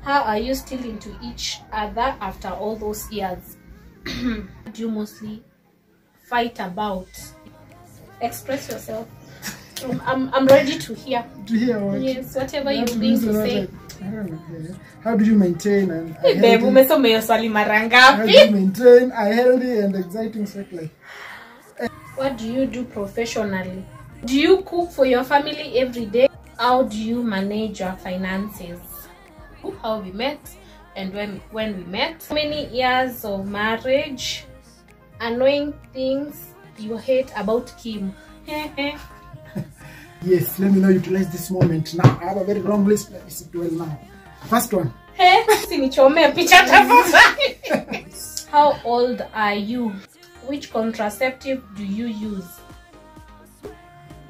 How are you still into each other after all those years? Do you mostly fight about? Express yourself. I'm ready to hear. To hear what? Yes, whatever you bring to say. How do you maintain How do you maintain a healthy and exciting sex life? What do you do professionally? Do you cook for your family every day? How do you manage your finances? How we met and when we met. How many years of marriage? Annoying things you hate about Kim. Yes, let me know utilize this moment now. I have a very long list. Let me see it well now. First one. How old are you? Which contraceptive do you use?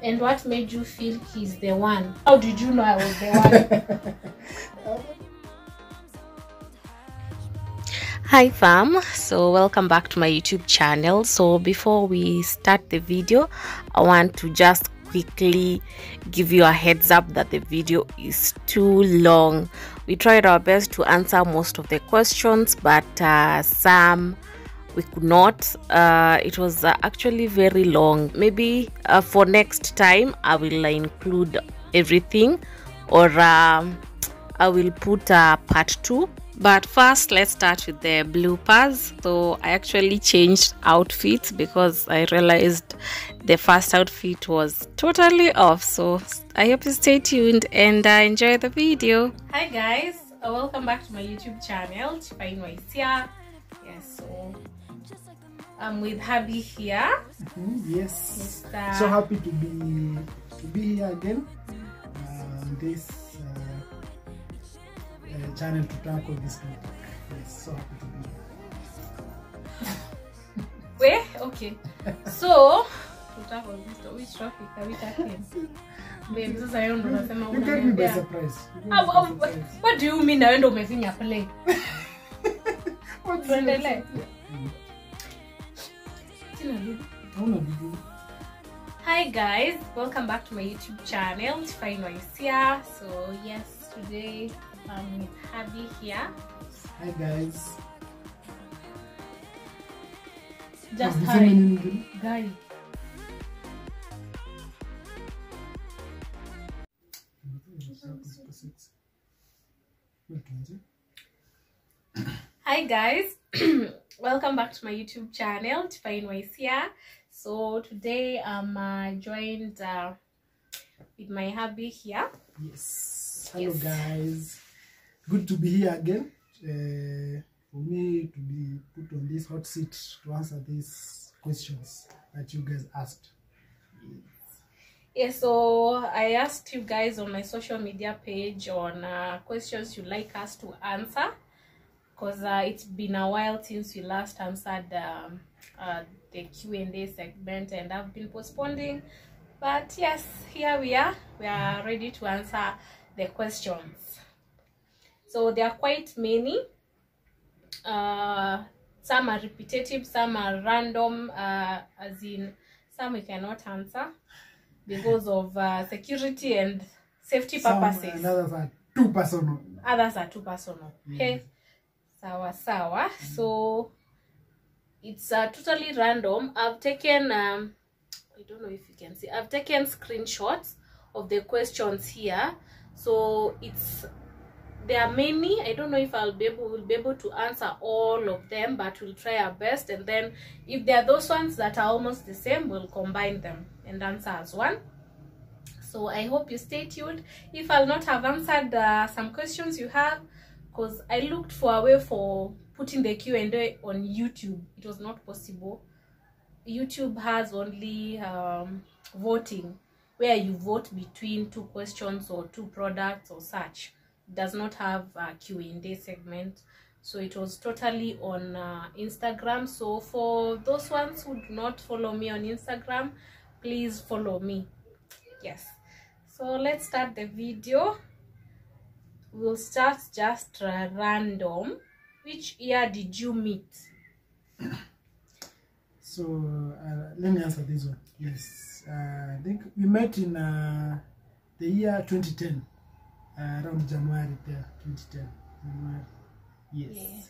And what made you feel he's the one? How did you know I was the one? Hi fam, so welcome back to my YouTube channel. So before we start the video, I want to just quickly give you a heads up that the video is too long. We tried our best to answer most of the questions, but some we could not. It was actually very long. Maybe for next time I will include everything, or I will put part 2. But first, let's start with the bloopers. So I actually changed outfits because I realized the first outfit was totally off. So I hope you stay tuned and enjoy the video. Hi guys, welcome back to my YouTube channel. Yes, so I'm with Habi here. Yes. So happy to be here again. This channel to tackle this topic. Yes, so happy to be here. Wait, okay. So to tackle this topic, which topic are we tackling? Babe, this is I don't know. You get me by surprise. What do you mean I don't know play? What's Hi guys, welcome back to my YouTube channel. Here. So yes, today I'm with Habi here. Hi guys. Just hi, guy. Hi guys, welcome back to my YouTube channel. Here. So today I'm joined with my hubby here. Yes. Hello guys. Good to be here again. For me to be put on this hot seat to answer these questions that you guys asked. Yeah, so I asked you guys on my social media page on questions you'd like us to answer, because it's been a while since we last answered the Q&A segment, and I've been postponing, but yes, here we are ready to answer the questions. So there are quite many. Some are repetitive, some are random, as in some we cannot answer because of security and safety purposes. And others are too personal. Yes. Okay, sawa. So it's totally random. I've taken I don't know if you can see, I've taken screenshots of the questions here. So there are many. I don't know if we'll be able to answer all of them, but we'll try our best. And then if there are those ones that are almost the same, we'll combine them and answer as one. So I hope you stay tuned. If I'll not have answered some questions you have, because I looked for a way for putting the Q&A on YouTube, it was not possible. YouTube has only voting, where you vote between 2 questions or 2 products or such. It does not have a Q&A segment, so it was totally on Instagram. So for those ones who do not follow me on Instagram, please follow me. Yes, so let's start the video. We'll start just random. Which year did you meet? So let me answer this one. Yes, I think we met in the year 2010, around January there, 2010. Yes.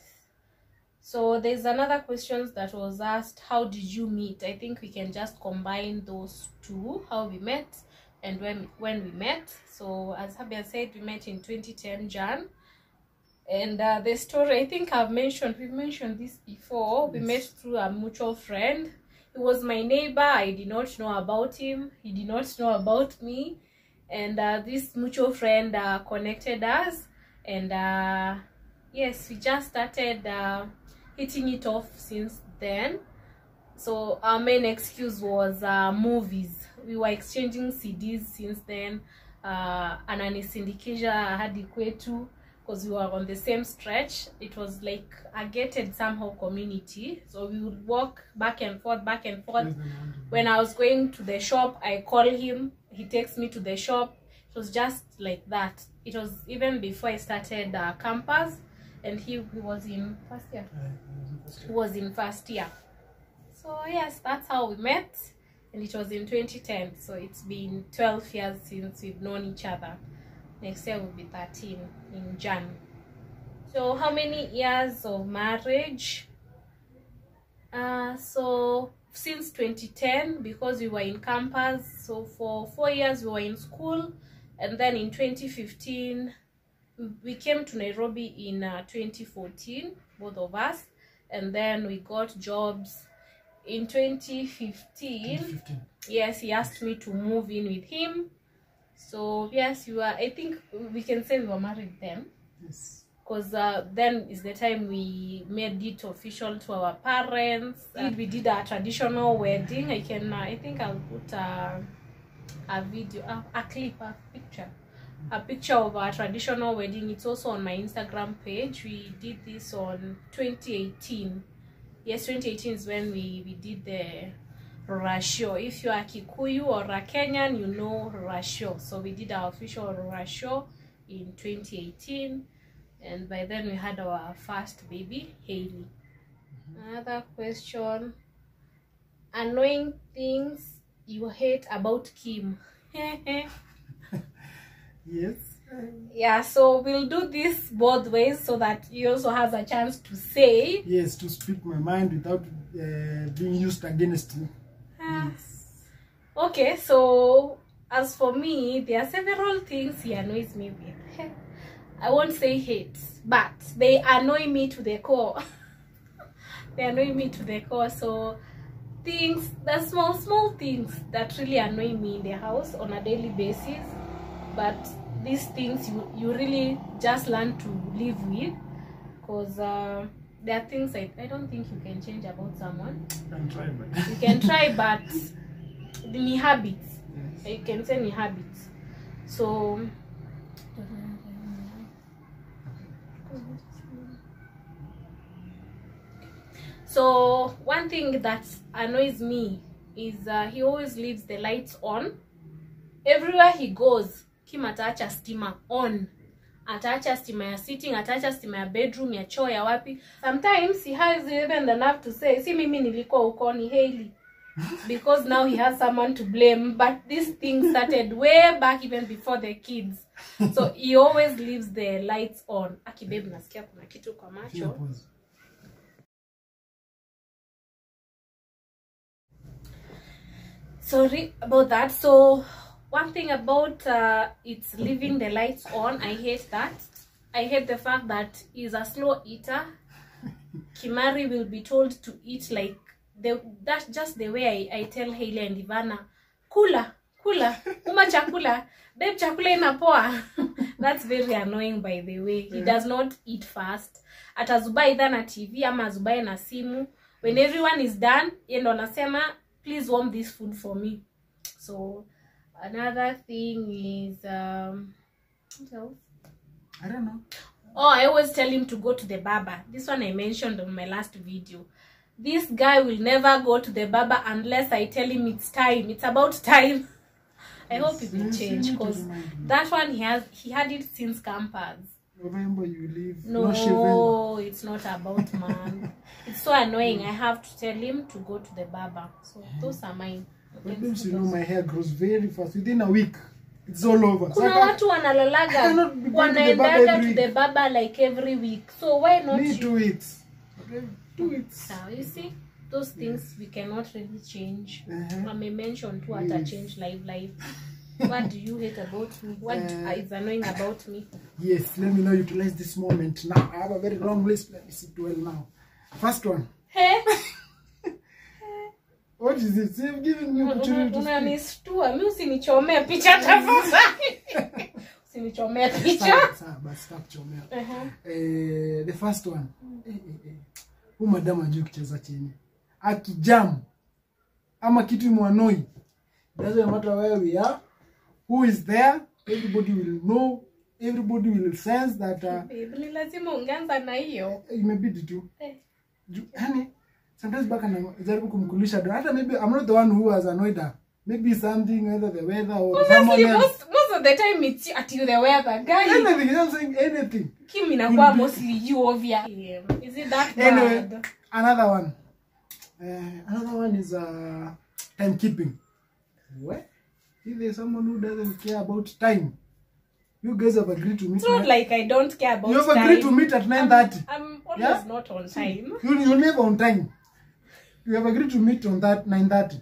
So there's another question that was asked, how did you meet? I think we can just combine those two, how we met and when we met. So as Habia said, we met in 2010 Jan. And the story, I think we've mentioned this before. We met through a mutual friend. He was my neighbor. I did not know about him. He did not know about me. And this mutual friend connected us. And yes, we just started hitting it off since then. So our main excuse was movies. We were exchanging CDs since then. Ananisindikisha hadi kwetu, because we were on the same stretch. It was like a gated somehow community, so we would walk back and forth. When I was going to the shop, I call him, he takes me to the shop. It was just like that. It was even before I started campus, and he was in first year. He was in first year. So yes, that's how we met, and it was in 2010. So it's been 12 years since we've known each other. Next year will be 13 in Jan. So how many years of marriage? So since 2010, because we were in campus, so for 4 years we were in school, and then in 2015 we came to Nairobi in 2014, both of us, and then we got jobs in 2015. Yes, he asked me to move in with him. So yes, I think we can say we were married then. Yes. Because then is the time we made it official to our parents. We did a traditional wedding. I think I'll put a video, a clip, a picture of our traditional wedding. It's also on my Instagram page. We did this on 2018. Yes, 2018 is when we did the ratio. If you are Kikuyu or a Kenyan, you know ratio. So we did our official ratio in 2018, and by then we had our first baby, Hailey. Another question: annoying things you hate about Kim. Yes. Yeah, so we'll do this both ways so that he also has a chance to say. Yes, to speak my mind without being used against me. Yes. Okay, so as for me, there are several things he annoys me with. I won't say hate, but they annoy me to the core. They annoy me to the core. So things, the small things that really annoy me in the house on a daily basis, but these things you really just learn to live with, because there are things I don't think you can change about someone. You can try, but you can try, but the habits. Yes. You can say the habits. So one thing that annoys me is he always leaves the lights on everywhere he goes. Kim ataacha stima on, ataacha stima ya sitting, ataacha stima ya bedroom, ya choo, ya wapi. Sometimes he has even the nerve to say, si mimi nilikuwa huko, ni Hailey. Because now he has someone to blame. But this thing started way back even before the kids. So he always leaves the lights on. Aki babe, nasikia kuna kitu kwa macho. Sorry about that. So one thing about it's leaving the lights on, I hate that. I hate the fact that he's a slow eater. Kimari will be told to eat like that's just the way I tell Hailey and Ivana, kula uma chakula, babe chakula inapoa. That's very annoying, by the way. He does not eat fast. Atazubai either na TV ama azubai na simu. When everyone is done, yendo anasema, please warm this food for me. So another thing is what else? I don't know. Oh, I always tell him to go to the barber. This one I mentioned on my last video. This guy will never go to the barber unless I tell him it's time. It's about time. I hope it will change, because that one he had it since campus. November you leave. No, it's not about man. It's so annoying. I have to tell him to go to the barber. So those are mine. But you know, my hair grows very fast within a week. It's all over. Kuna watu wanalalaga wanaendaga to the baba like every week. So why not me you? 2 weeks. Okay, 2 weeks. So you see, those things we cannot really change. I may mention to what change life. What do you hate about me? What is annoying about me? Yes, let me know. Utilize this moment. Now I have a very long list. Let me sit well now. First one. Hey. What is it? You've given me opportunity to unanistua. Mimi usinichomee picha tafadhali. Usinichomee picha. Sawa, basi stop chomea. The first one. Huyu madam ajui kucheza chini. Akijam ama kitu imwanoi. Doesn't matter where we are. Who is there? Everybody will know. Everybody will sense that baby lazima ungeanza na hiyo. Imebidi tu. Yani sometimes back and jaribu kumkulisha do. Hata maybe I'm not the one who has annoyed her. Maybe something, either the weather or someone else. Most of the time it's at you the weather, guys. Anything, I'm saying anything. Kimi nakuwa mostly you obvious. Is it that bad? Anyway, another one. Another one is timekeeping. What? If there's someone who doesn't care about time, you guys have agreed to meet. It's not like I don't care about time. You have agreed to meet at 9:30. I'm always not on time. You're never on time. You have agreed to meet on that 9:30.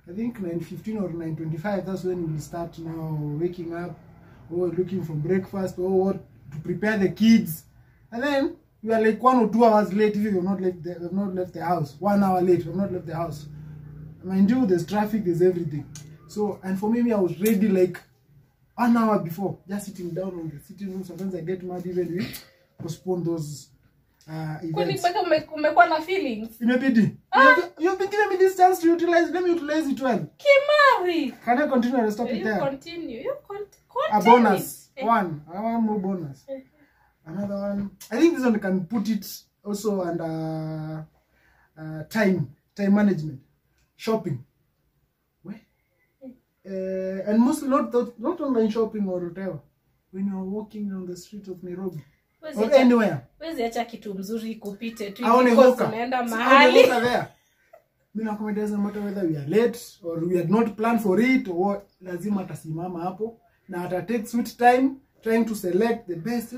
I think 9:15 or 9:25. That's when we'll start now waking up, or looking for breakfast, or what to prepare the kids, and then you are like 1 or 2 hours late if you have not left the house. 1 hour late, you have not left the house. Mind you, there's traffic, there's everything. So, and for me, I was ready like 1 hour before, just sitting down on the sitting room. Sometimes I get mad even we postpone those events. Kwani mpaka umekuwa na feelings? Imebidi. You've been giving me this chance to utilize. Let me utilize it well. Kimari. Can I continue or stop it there? Continue. You continue. A bonus. One. I want more bonus. Another one. I think this one can put it also under time management. Shopping. And mostly not online shopping or whatever. When you're walking on the street of Nairobi or anywhere. Wezi acha kitu mzuri kupite tu because unaenda mahali. Mimi nakwambia, doesn't matter whether we are late or we had not planned for it or what, lazima atasimama hapo na ata take sweet time trying to select the best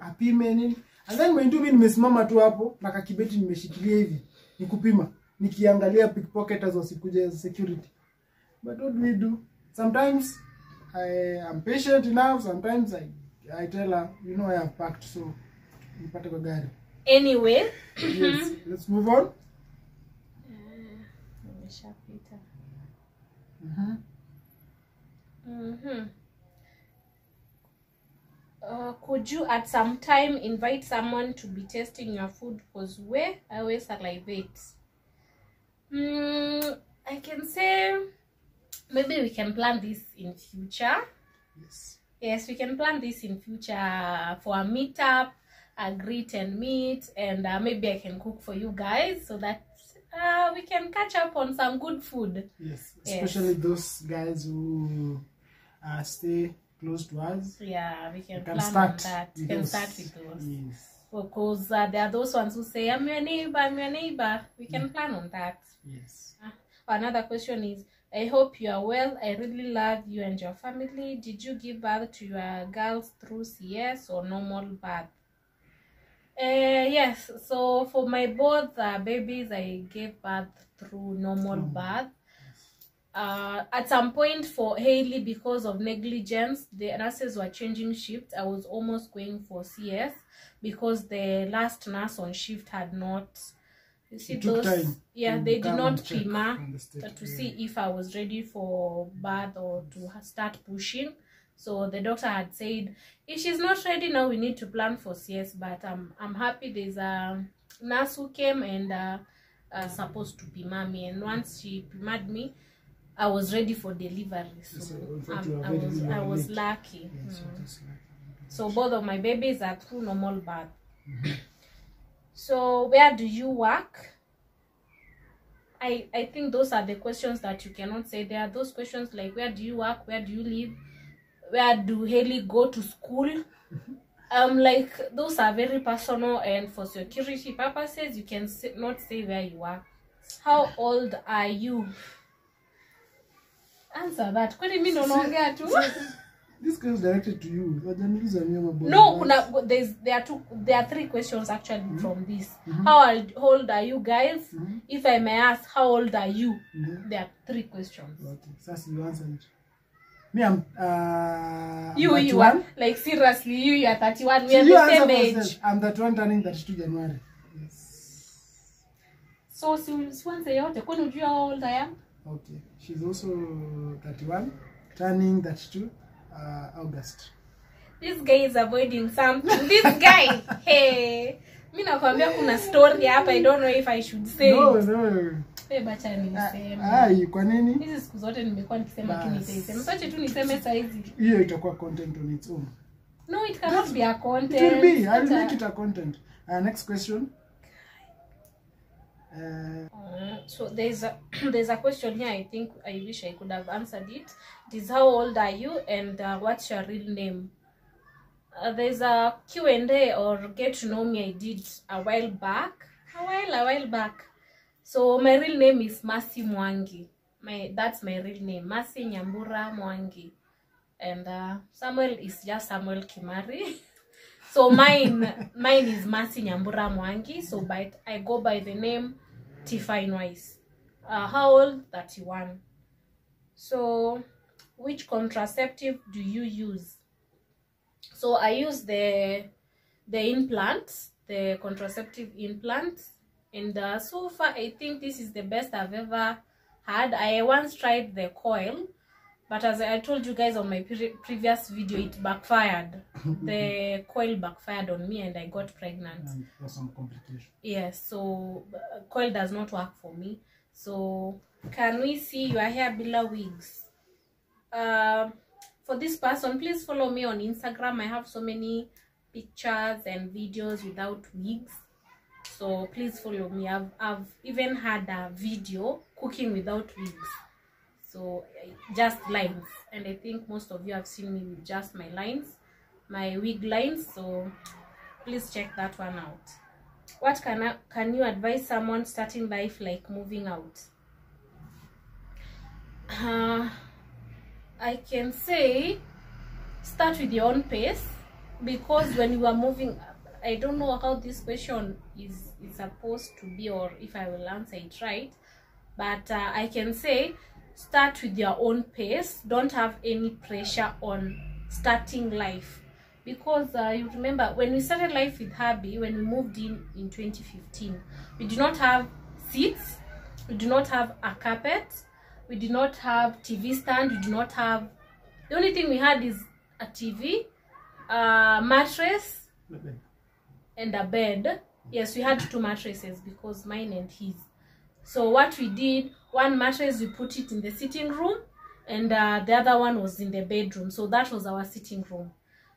apime nini. And then when mimi nimesimama tu hapo na kakibeti nimeshikilia hivi nikupima nikiangalia pickpocketers wasikuje security. But what do we do? Sometimes I am patient enough. Sometimes I tell her, you know, I have packed, so nipate kwa gari. Anyway, yes, let's move on. Could you at some time invite someone to be testing your food? Because I always salivate. I can say maybe we can plan this in future. Yes, we can plan this in future for a meetup, a greet and meet, and maybe I can cook for you guys so that we can catch up on some good food. Yes, especially those guys who stay close to us. Yeah, we can plan on that. We can start with those. Yes. Because there are those ones who say, I'm your neighbor. We can plan on that. Yes. Another question is, I hope you are well. I really love you and your family. Did you give birth to your girls through CS or normal birth? Yes. So for my both babies, I gave birth through normal birth. At some point for Hailey, because of negligence, the nurses were changing shift. I was almost going for CS because the last nurse on shift had not... You see those? Yeah, they did not prima to see if I was ready for birth or to start pushing. So the doctor had said, if she's not ready now, we need to plan for CS. But I'm happy there's a nurse who came and supposed to prima me. And once she primed me, I was ready for delivery. So I was lucky. So both of my babies are through normal birth. So where do you work? I think those are the questions that you cannot say. There are those questions like, where do you work? Where do you live? Where do Hailey go to school? Like those are very personal, and for security purposes, you can not say where you work. How old are you? Answer that. Kwani mimi naongea tu? This question is directed to you. No, there are 3 questions actually from this. How old are you guys? If I may ask, how old are you? There are 3 questions. Okay, so you answer it. Me, I'm you are like seriously, you are 31. We are the same age. I'm 31 turning 32 January. Yes. So say how old I am? Okay. She's also 31, turning 32 August. This guy is avoiding something. This guy, hey. Mimi nakwambia kuna story hapa. I don't know if I should say. No. Bacha niseme. Kwa nini? Hizi siku zote nimekuwa nikisema tu niseme. Sache tu niseme sasa hizi. Hiyo itakuwa content on its own. No, it cannot be a content. It will be. I'll make it a content. Next question. So there's a question here. I think I wish I could have answered it. It is how old are you and what's your real name? There's a Q&A or get to know me I did a while back. A while back. So my real name is Mercy Mwangi. That's my real name, Mercy Nyambura Mwangi. And Samuel is just Samuel Kimari. So mine is Mercy Nyambura Mwangi. So I go by the name Tiffany Wise. How old? 31. So which contraceptive do you use? So I use the implants, the contraceptive implants. And so far, I think this is the best I've ever had. I once tried the coil, but as I told you guys on my previous video, it backfired. The coil backfired on me and I got pregnant. And there was some complication. Yes, so coil does not work for me. So can we see your hair below wigs? For this person, please follow me on Instagram. I have so many pictures and videos without wigs. So please follow me. I've even had a video cooking without wigs. So just lines. And I think most of you have seen me with just my lines, my wig lines. So please check that one out. What can you advise someone starting life like moving out? I can say start with your own pace, because when you are moving, I don't know how this question is supposed to be or if I will answer it right, but I can say start with your own pace. Don't have any pressure on starting life, because you remember when we started life with hubby, when we moved in 2015, we did not have seats, we did not have a carpet, we did not have TV stand, we did not have, the only thing we had is a TV, mattress, and a bed. Yes, we had 2 mattresses because mine and his. So what we did, one mattress we put it in the sitting room, and the other one was in the bedroom. So that was our sitting room.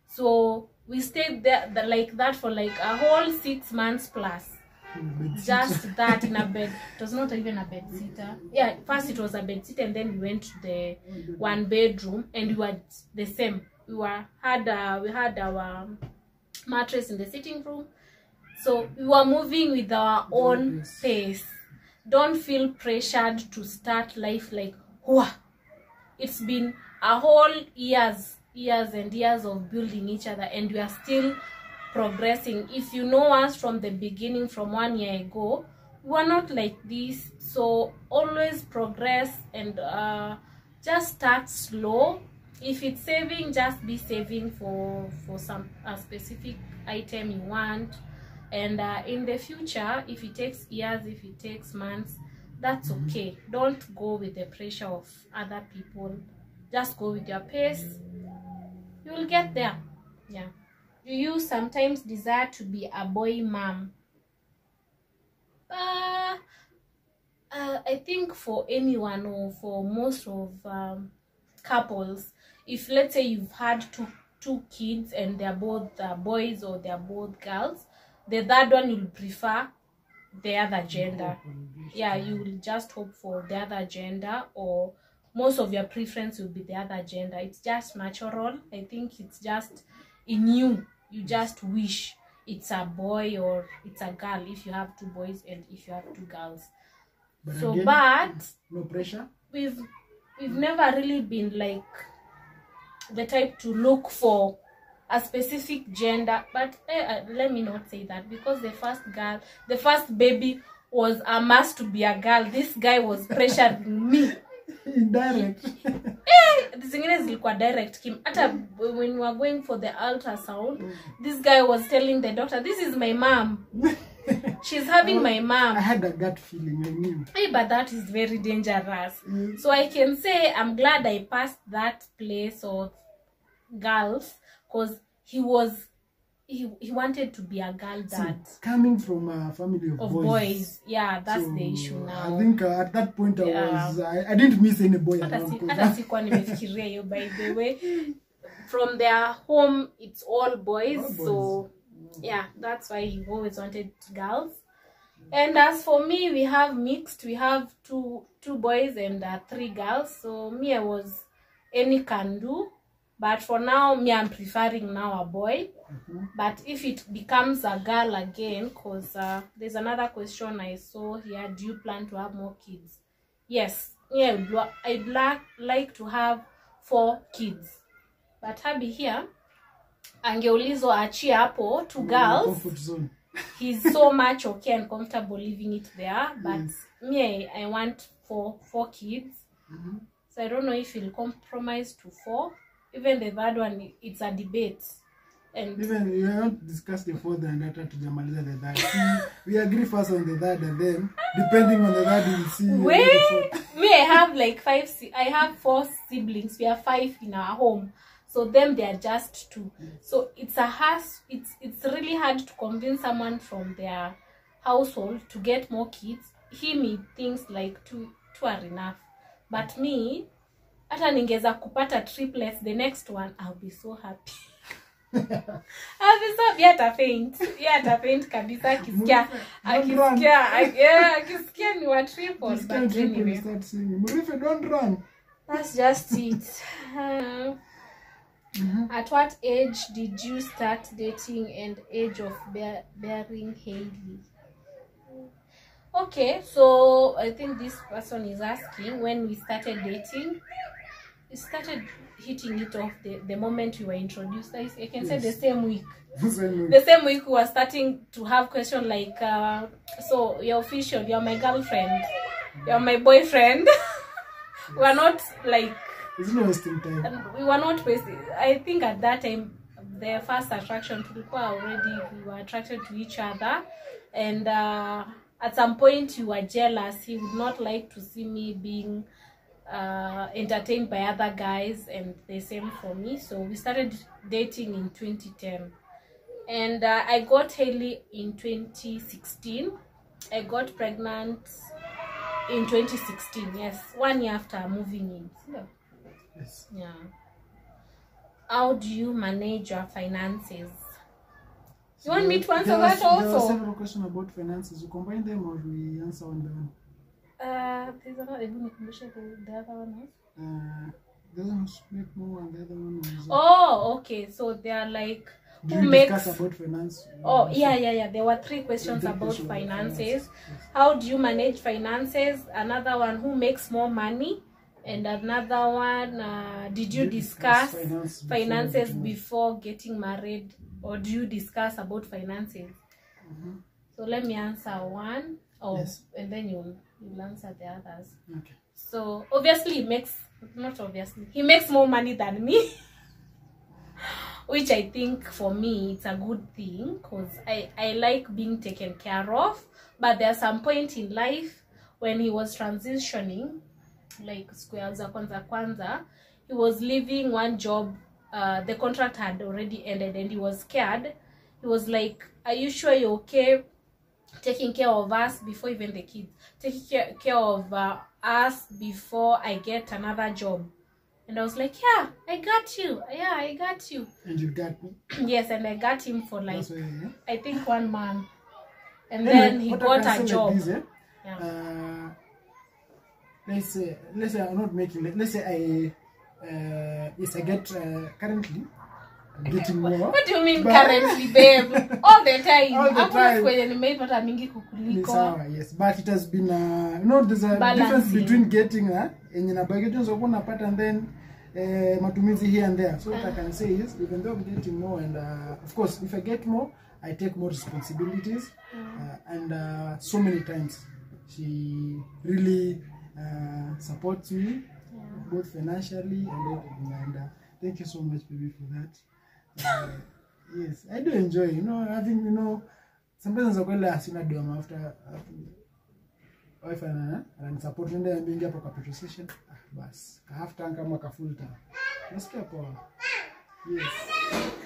So we stayed there like that for like a whole 6 months plus. Just that in a bed. It was not even a bed sitter. Yeah, first it was a bed sitter, and then we went to the 1 bedroom, and we were the same. We had our mattress in the sitting room. So we were moving with our own pace. Don't feel pressured to start life like, whoa. It's been a whole years and years of building each other, and we are still progressing. If you know us from the beginning, from 1 year ago, we were not like this. So always progress, and just start slow. If it's saving, just be saving for a specific item you want. And in the future, if it takes years, if it takes months, that's okay. Don't go with the pressure of other people. Just go with your pace. You will get there. Yeah. Do you sometimes desire to be a boy mom? I think for anyone, or for most of couples, if let's say you've had two kids and they're both boys or they're both girls, the third one you'll prefer the other gender. Yeah, you will just hope for the other gender, or most of your preference will be the other gender. It's just natural. I think it's just in you. You just wish it's a boy or it's a girl if you have 2 boys and if you have 2 girls. But so again, but no pressure. We've never really been like the type to look for a specific gender, but let me not say that, because the first baby was a must to be a girl. This guy was pressuring me. Indirect. Zingine zilikuwa direct Kim. Hata when we were going for the ultrasound, this guy was telling the doctor, this is my mom. She's having my mom. I had a gut feeling, I knew. Hey, but that is very dangerous. So I can say I'm glad I passed that place of girls, because he wanted to be a girl dad. See, coming from a family of boys. Yeah, that's so the issue now. I think at that point I didn't miss any boy around. Hata sikuwa nimefikiria hiyo, by the way. From their home, it's all boys. So yeah, that's why he always wanted girls. And as for me, we have mixed. We have two boys and 3 girls. So me, I was any can do. But for now, me, I'm preferring now a boy. But if it becomes a girl again, because there's another question I saw here, do you plan to have more kids? Yes. Yeah, I'd like to have 4 kids. But Habi here, angeulizwa achie hapo 2 girls. Comfort zone. He's so much okay and comfortable leaving it there. But me, I want 4 kids. So I don't know if he'll compromise to 4. Even the third one, it's a debate. And even we haven't discussed the 4th and after to jamaliza the third. We agree first on the third, and then depending on the third we'll see. Me, I have like 5. I have 4 siblings. We have 5 in our home. So them, they are just 2. So it's it's really hard to convince someone from their household to get more kids. He thinks like 2 are enough. But me, hata ningeza kupata triplets, the next one, I'll be so happy. I'll be so yata faint kabisa akisikia ni wa triple. But anyway, don't run. That's just it. At what age did you start dating and age of bearing Hailey? Okay, so I think this person is asking when we started dating. We started hitting it off the moment we were introduced. I can say the same week. The same week we were starting to have questions like, so you're official, you're my girlfriend, you're my boyfriend. We are not like... It's no wasting time. We were not wasting. I think at that time, the first attraction, we were attracted to each other. And at some point, you were jealous. He would not like to see me being entertained by other guys, and the same for me. So we started dating in 2010. And I got Hailey in 2016. I got pregnant in 2016. Yes, 1 year after moving in. Yes. Yeah. How do you manage your finances? You want me to answer that also? There are several questions about finances. You combine them or we answer on them? There's another the other one. The other one make more and the other one is... Oh, okay. So they are like... Do you discuss about finance? Oh, yeah. There were 3 questions about finances. Yes. How do you manage finances? Another one, who makes more money? And another one, did you discuss finances before getting married? Or do you discuss about finances? So let me answer one. Yes. And then you'll answer the others. Okay. So obviously he makes more money than me. Which I think for me it's a good thing, because I like being taken care of. But there's some point in life when he was transitioning, like square za kwanza, he was leaving one job. The contract had already ended and he was scared. He was like, are you sure you're okay taking care of us before even the kids? Taking care of us before I get another job. And I was like, yeah, I got you. Yeah, I got you. And you got me? Yes, and I got him for like, I think 1 month. And then he got a job. Like this, let's say I'm not making, let's say yes, I get currently I'm getting more. What do you mean currently, babe? All the time. All the time. Yes, but it has been there's a difference between getting and then matumizi here and there. So what I can say is, even though I'm getting more, and of course, if I get more, I take more responsibilities. And so many times, she really supports me, both financially and everything. And thank you so much, baby, for that. Yes, I do enjoy, having, sometimes I go sina do after wife and support nende ambingia hapo kwa petrol station. Bas, half tank kama ka full tank. Nasikia poa. Yes.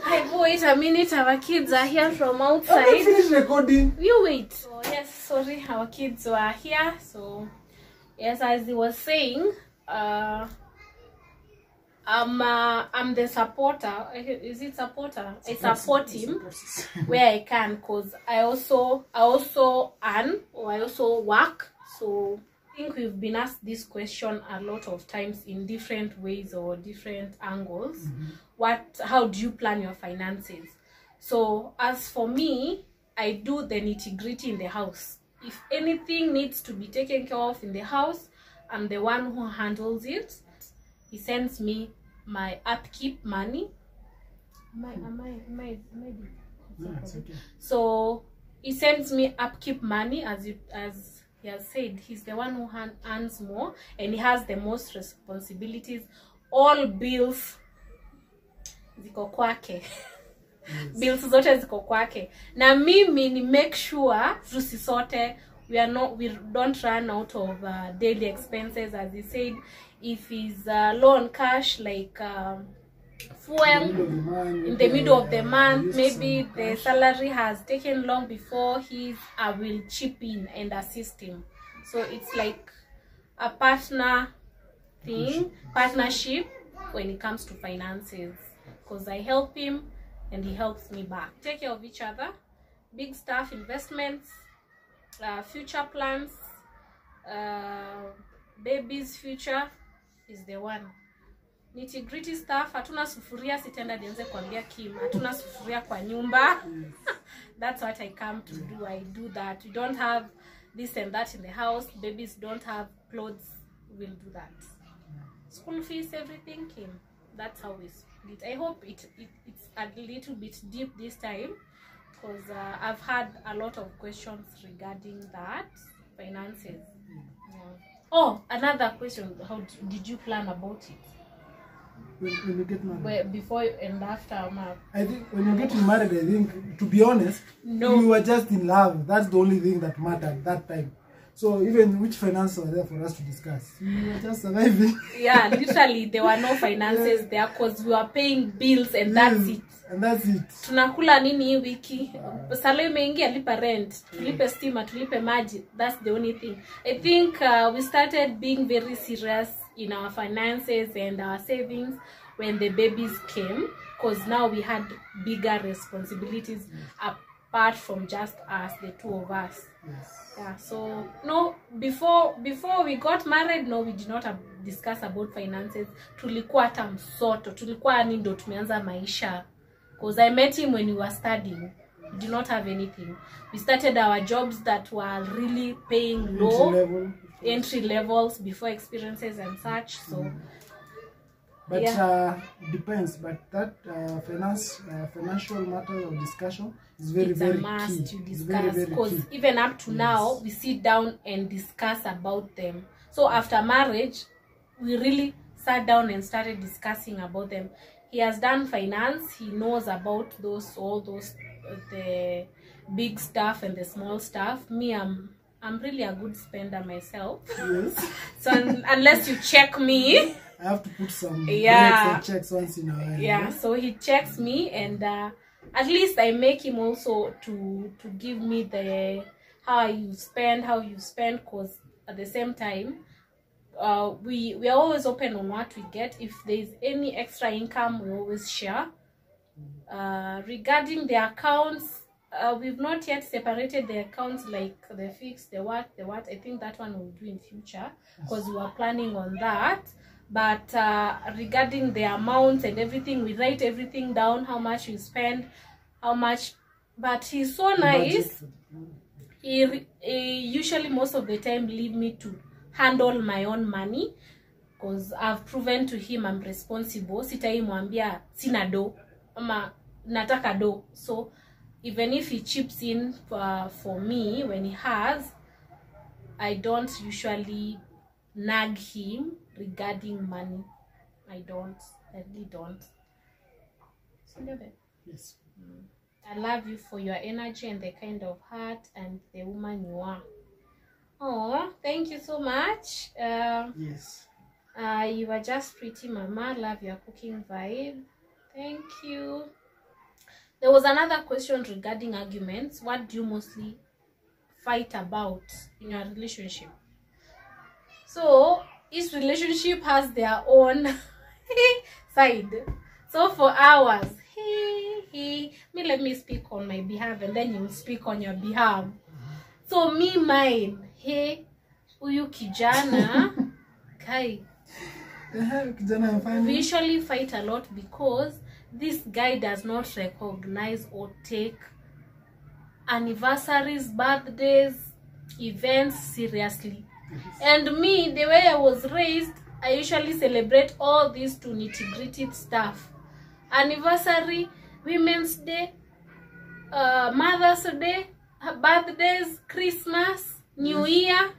Hi, wait a minute, our kids are here from outside. I finished recording. You wait. So, yes, sorry, our kids were here. So, yes, as he was saying, I'm the supporter. Is it supporter? I support him where I can, because I also earn, or I also work. So I think we've been asked this question a lot of times in different ways or different angles. How do you plan your finances? So as for me, I do the nitty-gritty in the house. If anything needs to be taken care of in the house, I'm the one who handles it. He sends me my upkeep money. No, it's okay. So he sends me upkeep money, as he has said. He's the one who earns more, and he has the most responsibilities. All bills ziko kwake. Bills zote ziko kwake. Na mimi ni make sure tusisote, we don't run out of daily expenses. As he said, if he's low on cash, like fuel in the middle of the month, maybe the salary has taken long before I will chip in and assist him. So it's like a partnership when it comes to finances, because I help him and he helps me back. Take care of each other. Big stuff, investments, future plans, baby's future is the one. Nitty-gritty stuff, hatuna sufuria, sitenda nianze kuambia Kim, hatuna sufuria kwa nyumba. That's what I come to do. I do that. We don't have this and that in the house. Babies don't have clothes. We'll do that. School fees, everything came. That's how we split. I hope it's a little bit deep this time, because I've had a lot of questions regarding that, finances. Oh, another question. How did you plan about it? When you get married? Before and after marriage? I think when you're getting married, I think, to be honest, we were just in love. That's the only thing that mattered that time. So even which finances were there for us to discuss? We were just surviving. Yeah, literally, there were no finances there, because we were paying bills and that's it. And that's it. Tunakula nini hii wiki? Salary imeingia, lipa rent, tulipe stima, tulipe maji. That's the only thing. I think we started being very serious in our finances and our savings when the babies came, because now we had bigger responsibilities apart from just us, the two of us. Yes. Yeah, so no, before we got married, no, we did not discuss about finances. Tulikuwa hata msoto, tulikuwa ni ndo tumeanza maisha, because I met him when we were studying. We did not have anything. We started our jobs that were really paying low, entry levels, before experiences and such. So but yeah, it depends. But that financial matter of discussion is very, it's very a must key. to discuss, because even up to now we sit down and discuss about them. So after marriage, we really sat down and started discussing about them. He has done finance. He knows about all those the big stuff and the small stuff. Me, I'm really a good spender myself. Yes. So unless you check me, I have to put some checks once in a while. Yeah, so he checks me, and at least I make him also to give me the how you spend, because at the same time, we are always open on what we get. If there's any extra income, we always share. Regarding the accounts, we've not yet separated the accounts, like the fixed, the what. I think that one we'll do in future, because we are planning on that. But regarding the amounts and everything, we write everything down, how much you spend, how much. But he's so nice. He usually most of the time leave me to handle my own money. because I've proven to him I'm responsible. Sitaimwambia sina do ama nataka do. So even if he chips in for me when he has, I don't usually nag him regarding money. I really don't. Yes. I love you for your energy and the kind of heart and the woman you are. Oh, thank you so much. Yes. You are just pretty, mama. Love your cooking vibe. Thank you. There was another question regarding arguments. What do you mostly fight about in your relationship? So each relationship has their own side. So for hours, let me speak on my behalf and then you will speak on your behalf. So mine, uyu kijana kai. We usually fight a lot because this guy does not recognize or take anniversaries, birthdays, events seriously. And me, the way I was raised, I usually celebrate all these to nitty-gritty stuff. Anniversary, Women's Day, Mother's Day, birthdays, Christmas, New Year.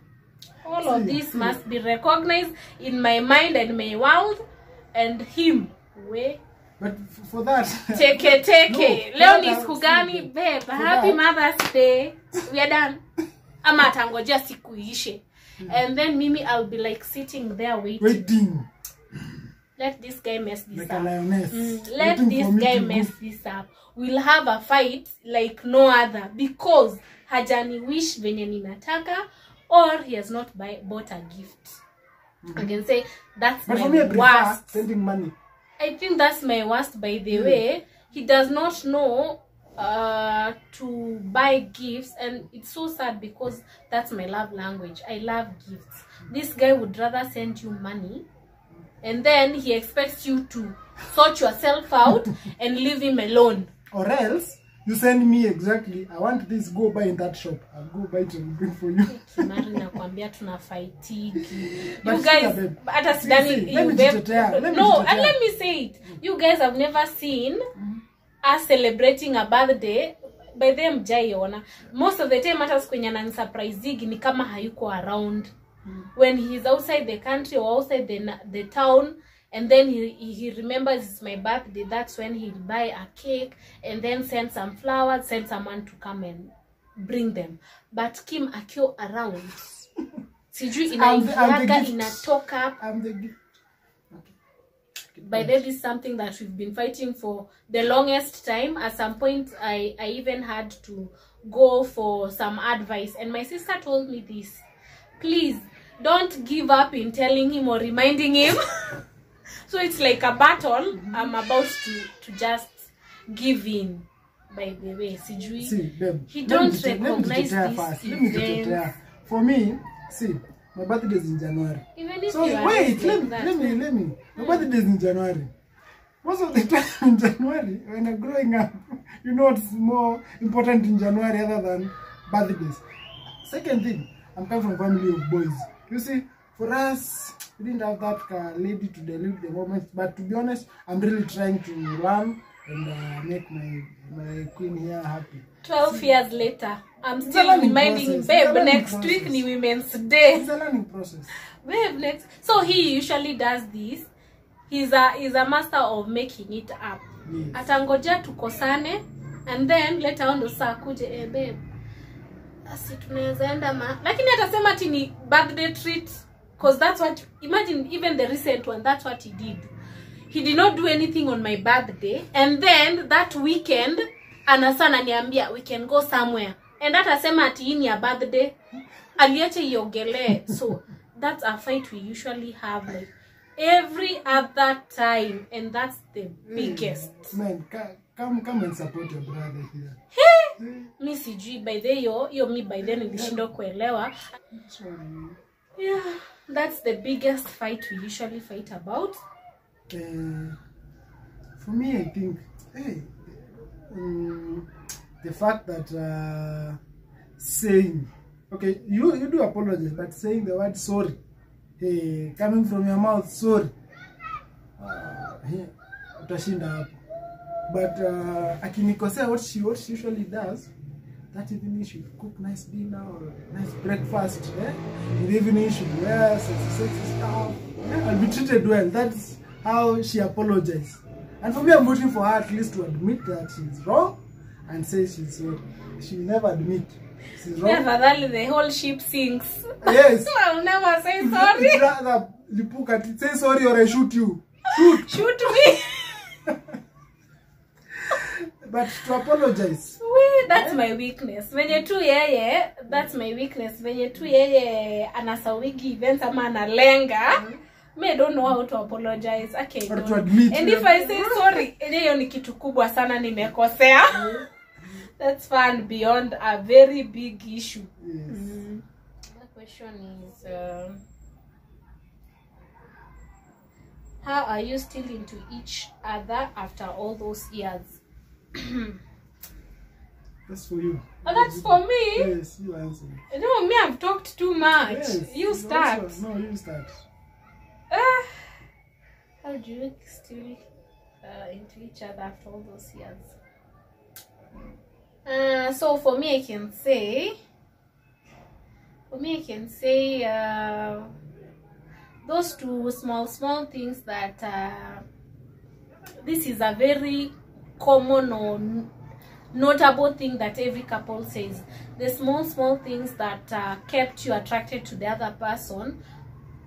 All of this must be recognized in my mind and my world. And him, but for that, take it. Leonis Kugani, babe, happy Mother's Day. We are done. Ama tangoja siku ishe. And then Mimi, I'll be like sitting there waiting. Let this guy mess this like up. Let this guy mess this up. We'll have a fight like no other because hajani wish venye ninataka or he has not bought a gift. I can say that's but my for me, worst. Sending money. I think that's my worst, by the way. He does not know to buy gifts, and it's so sad because that's my love language. I love gifts. This guy would rather send you money and then he expects you to sort yourself out and leave him alone. Or else you send me exactly, I want this, go buy in that shop. I'll go buy it and bring for you. Kimari nakwambia tunafaitiki. You guys, hata sidani let me say it. You guys have never seen us celebrating a birthday by them jaiona. Most of the time hata kwenye ananisurprising ni kama hayuko around. When he's outside the country or outside the town, and then he remembers it's my birthday, that's when he'll buy a cake and then send some flowers, send someone to come and bring them. But Kim akio around, sijui inaingiaga inatoka. I'm the gift. By then, this is something that we've been fighting for the longest time. At some point, I even had to go for some advice, and my sister told me this: please don't give up in telling him or reminding him. So it's like a battle. I'm about to just give in. By the way, sijui, see, babe, he don't recognize this event. For me, see, my birthday is in January. Even if so you are wait, like let me. My birthday is in January. Most of the time in January, when I'm growing up, you know what's more important in January other than birthdays. Second thing, I'm coming from a family of boys. You see, for us, we didn't have that lady to dilute the moment. But to be honest, I'm really trying to learn and make my queen here happy. 12 years later, I'm still reminding him, babe, next week ni Women's Day. It's a learning process. Babe, next. So he usually does this. He's a master of making it up. Yes. Atangoja tukosane, and then later on dosa kuje, babe, asi tunaweza enda lakini atasema ati ni birthday treat, because that's what, imagine even the recent one, that's what he did. He did not do anything on my birthday, and then that weekend anasana niambia we can go somewhere, and atasema ati hii ni ya birthday, aliache iogele. So that's a fight we usually have like every other time, and that's the biggest. Man, come and support your brother here. Mi sijui by the yo mi by then nilishindo kuelewa. Yeah, that's the biggest fight we usually fight about. For me, I think the fact that saying, okay, you do apologize, but saying the word sorry hey, coming from your mouth, sorry. Utashinda hapo. But akinikosea, what she usually does, that evening she would cook nice dinner or nice breakfast. In the evening she would wear sexy stuff. I'll be treated well. That's how she apologizes. And for me, I'm waiting for her at least to admit that she's wrong and say she's sorry. She'll never admit she's wrong. Never, the whole ship sinks. Yes. I'll never say sorry. You'd rather say sorry or I shoot you. Shoot me. But to apologize. That's my weakness. Venye tu yeye, that's my weakness. Venye tu yeye anasawigi events ama analenga. Me, I don't know how to apologize. Okay, or to admit. And if I say sorry, hiyo ni kitu kubwa sana nimekosea. That's fun beyond a very big issue. Yes. The question is, how are you still into each other after all those years? That's for you. Oh, that's for me? Yes, you answer. No, me, I've talked too much. Yes, you start. Also, no, you start. How do you still into each other after all those years? So for me, I can say, those two small things that this is a very common or notable thing that every couple says. The small things that kept you attracted to the other person,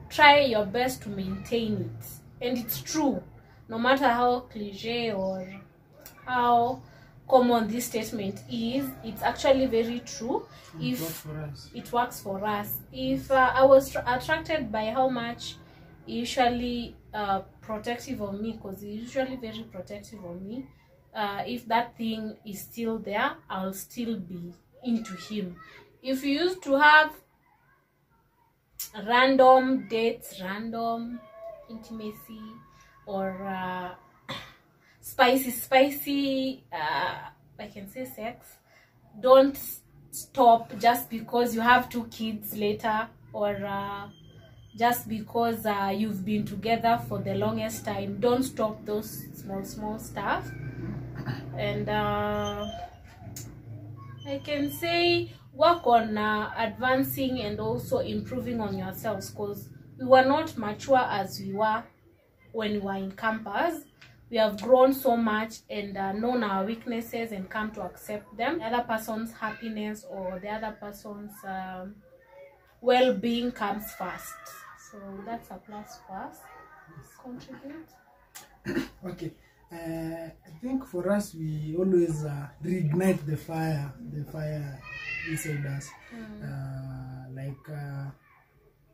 try your best to maintain it. And it's true, no matter how cliche or how common this statement is, it's actually very true. It works for us. If I was attracted by how much he usually protective of me, because he's usually very protective of me, if that thing is still there, I'll still be into him. If you used to have random dates, random intimacy, or spicy I can say sex, don't stop just because you have 2 kids later, or just because you've been together for the longest time. Don't stop those small stuff. And I can say work on advancing and also improving on yourselves, because we were not mature as we were when we were in campus. We have grown so much and known our weaknesses and come to accept them. The other person's happiness or the other person's well-being comes first. So that's a plus for us. Contribute. Okay. I think for us, we always reignite the fire inside us.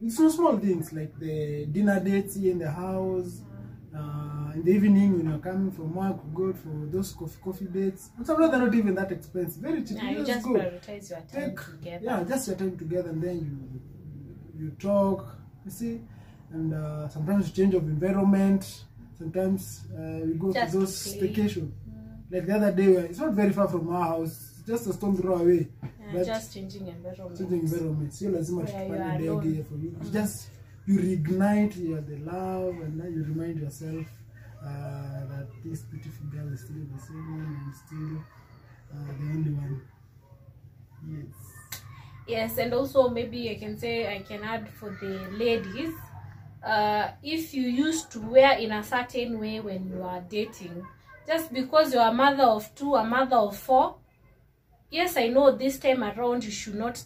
It's so small things like the dinner dates here in the house, in the evening when you're coming from work, we go for those coffee dates. And sometimes they're not even that expensive, very cheap. You just prioritize your time together. Yeah, just your time together, and then you talk, you see, and sometimes change of environment. Sometimes we go just to those staycations. Like the other day, it's not very far from our house, just a stone throw away. But just changing environment. So lazima tukipande ndege for you. Just you reignite the love, and now you remind yourself that this beautiful girl is still the same one and still the only one. Yes. Yes, and also maybe I can add for the ladies. If you used to wear in a certain way when you are dating, just because you're a mother of 2, a mother of 4, yes, I know this time around you should not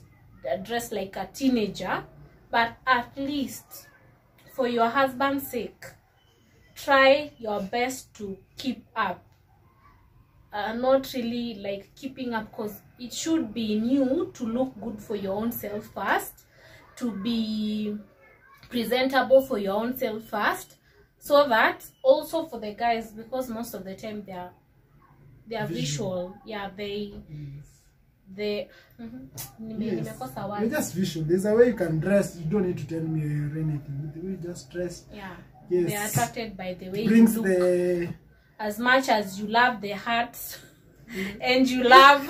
dress like a teenager, but at least for your husband's sake, try your best to keep up. Not really like keeping up, because it should be in you to look good for your own self first, to be presentable for your own self first, so that also for the guys, because most of the time they are visual. Yeah, you're just visual. There's a way you can dress. You don't need to tell me or anything. The way you just dress. Yeah. Yes. They are attracted by the way brings you look. As much as you love the hearts and you love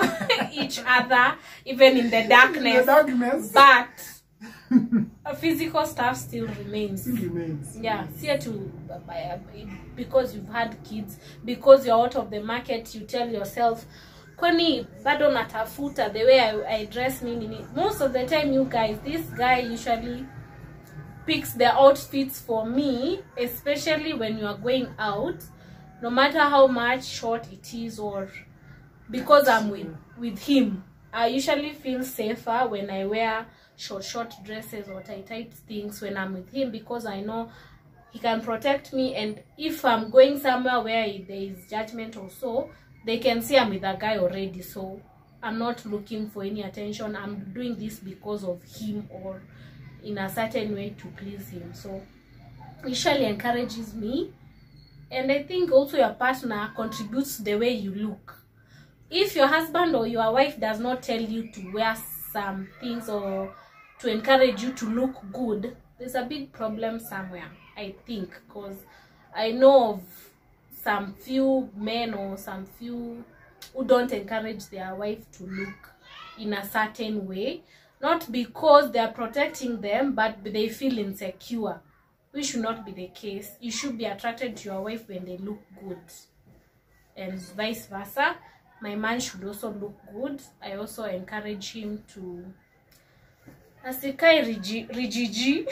each other, even in the darkness. In the darkness. But physical stuff still remains. Yeah, see to because you've had kids, because you're out of the market, you tell yourself, kwani bado natafuta the way I dress nini. Most of the time, you guys, this guy usually picks the outfits for me, especially when you are going out, no matter how much short it is, or because I'm with him. I usually feel safer when I wear short dresses or tight things when I'm with him, because I know he can protect me. And if I'm going somewhere where there is judgment or so, they can see I'm with a guy already, so I'm not looking for any attention. I'm doing this because of him or in a certain way to please him. So usually encourages me. And I think also your partner contributes to the way you look. If your husband or your wife does not tell you to wear some things or to encourage you to look good, there's a big problem somewhere, I think. Because I know of some few men or some few who don't encourage their wife to look in a certain way. Not because they are protecting them, but they feel insecure. Which should not be the case. You should be attracted to your wife when they look good. And vice versa. My man should also look good. I also encourage him to asikai rijiji.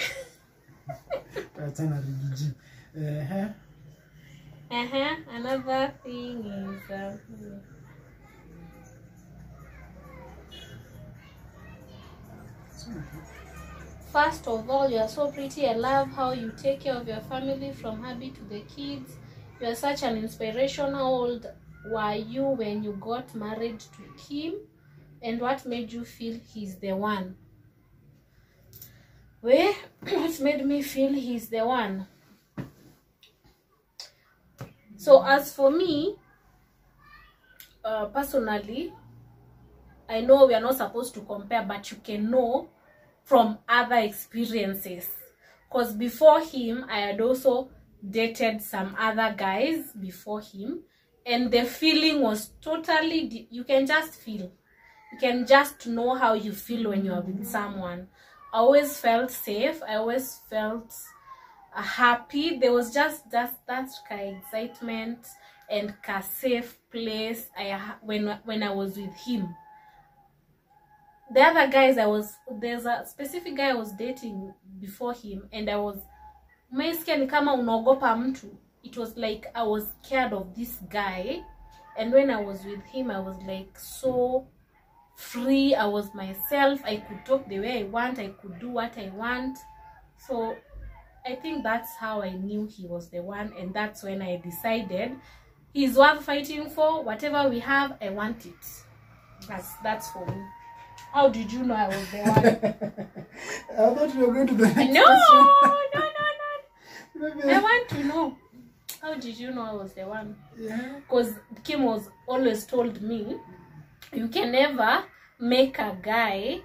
Another thing is first of all, you are so pretty. I love how you take care of your family from hubby to the kids. You are such an inspiration. How old were you when you got married to him? And what made you feel he's the one? Well, what made me feel he's the one? So as for me, personally, I know we are not supposed to compare, but you can know from other experiences. Because before him, I had also dated some other guys before him, and the feeling was totally you can just feel, you can just know how you feel when you are with someone. I always felt safe. I always felt happy. There was just that kind of excitement and a safe place when I was with him. The other guys there's a specific guy I was dating before him, and I was ni kama unaogopa mtu. It was like I was scared of this guy, and when I was with him, I was like so free. I was myself. I could talk the way I want. I could do what I want. So I think that's how I knew he was the one, and that's when I decided he's worth fighting for. Whatever we have, I want it. That's for me. How did you know I was the one? I thought you were going to the next No. question. I want to know. How did you know I was the one? Yeah. Because Kim was always told me, you can never make a guy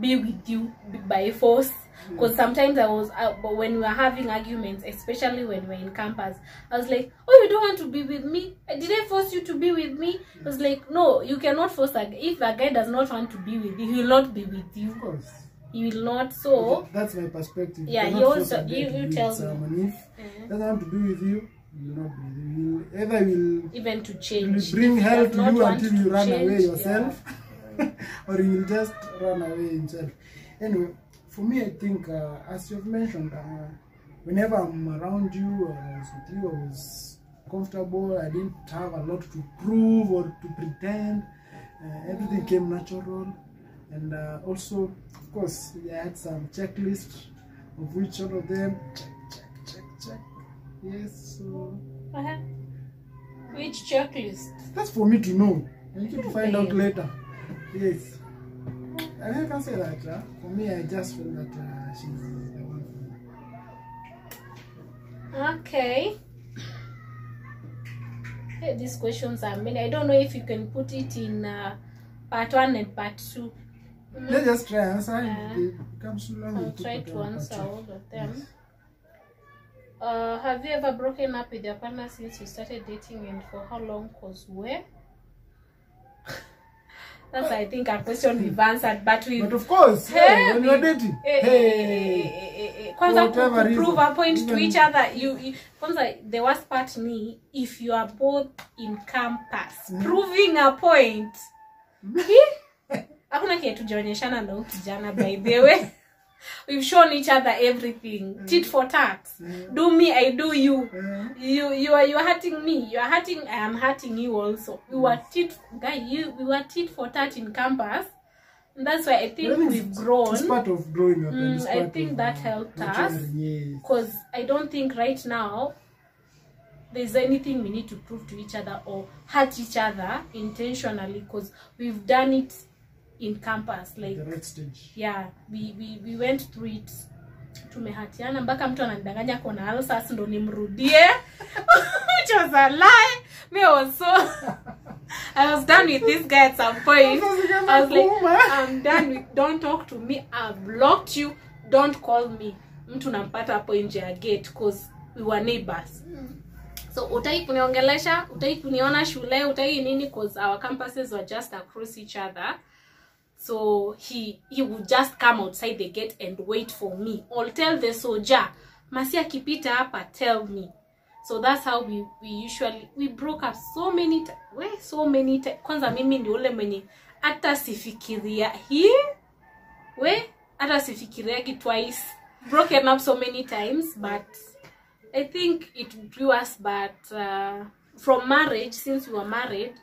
be with you by force. Because sometimes but when we were having arguments, especially when we were in campus, I was like, oh, you don't want to be with me? Did I force you to be with me? I was like, no, you cannot force a guy. If a guy does not want to be with you, he will not be with you. Of course. He will not. So that's my perspective. Yeah, you also you tell me. If doesn't want to be with you, you will not be with you. Either will even to change. Will bring help to you until you run change, away yourself, or you will just run away himself. Anyway, for me, I think as you've mentioned, whenever I'm around you or I was with you, I was comfortable. I didn't have a lot to prove or to pretend. Everything came natural. And also, of course, we had some checklist of which all of them check. Yes, so which checklist? That's for me to know. I need to find out later. Yes, I can say that. For me, I just feel that she's the one for me. Okay. Hey, these questions are many. I don't know if you can put it in part 1 and part 2. Let's just try answer. It becomes too long. I'll try to answer all of them. Yes. Have you ever broken up with your partner since you started dating, and for how long? Cause where? That's I think a question we've answered, but of course, when you're dating, kwanza prove a point to each other. You kwanza, the worst part ni if you are both in campus proving a point. Hakuna kitu tujaonyeshana na ukijana, by the way. We've shown each other everything. Tit for tat. Do me, I do you. You are hurting me. You are hurting. I am hurting you also. We were tit for tat in campus. And that's why I think we've grown. It's part of growing up. I think that helped us. Because I don't think right now there's anything we need to prove to each other or hurt each other intentionally, because we've done it in campus, like the right stage. Yeah, we went through it. Tumehatiana mpaka mtu ananidanganya kona alsas ndo nimrudie. Which was a lie. Me also. I was done with this guy at some point. I was like, I'm done with, don't talk to me. I've blocked you. Don't call me. Mtu nampata hapo nje ya gate because we were neighbors. So utai kuniongelesha, utai kuniona shule, utai nini, because our campuses were just across each other. So he would just come outside the gate and wait for me. I'll tell the soldier, Masia kipita hapa, tell me. So that's how we broke up so many times. Kwanza mimi ndi ule mwenye hata sifikiria hata sifikiriagi twice. Broken up so many times, but I think it grew us. But from marriage, since we were married,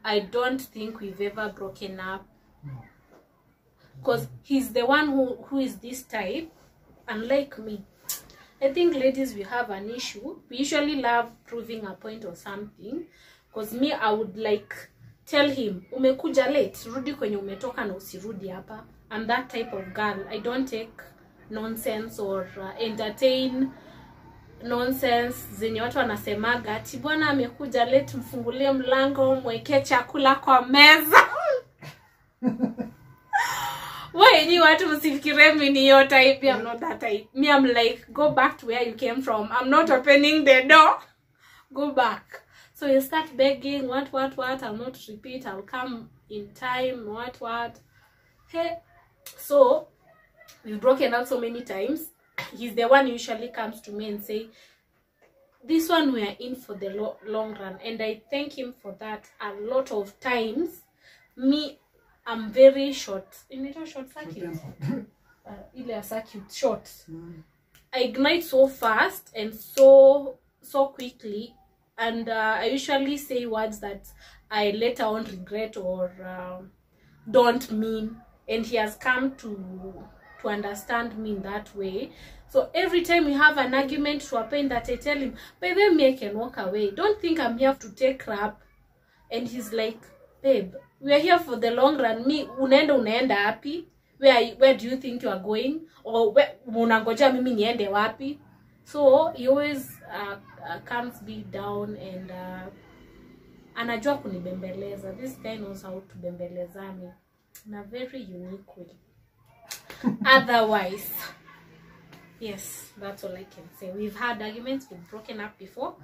I don't think we've ever broken up. Because he's the one who is this type, unlike me. I think ladies, we have an issue. We usually love proving a point or something. Because me, I would like tell him, umekuja late, rudi kwenye umetoka na usirudi hapa. I'm that type of girl. I don't take nonsense or entertain nonsense zenye watu wanasemaga ati bwana amekuja late, mfungulie mlango, mweke chakula kwa meza. Why you want to msifikire mimi ni your type? I'm not that type. Me, I'm like, go back to where you came from. I'm not opening the door. Go back. So you start begging, what, I'll not repeat, I'll come in time, what. Hey, so we've broken up so many times. He's the one who usually comes to me and say, this one we are in for the long run. And I thank him for that. A lot of times, me, I'm very short. In a short circuit. Short. I ignite so fast and so quickly, and I usually say words that I later on regret or don't mean. And he has come to understand me in that way. So every time we have an argument to a point that I tell him, baby, me I can walk away. Don't think I'm here to take crap. And he's like, babe, we are here for the long run. Me, unaenda happy? Where do you think you are going? Or unangoja mimi niende wapi? So he always calms me down and anajua kunibembeleza. This guy knows how to bembeleza me in a very unique way. Otherwise, yes, that's all I can say. We've had arguments, we've broken up before,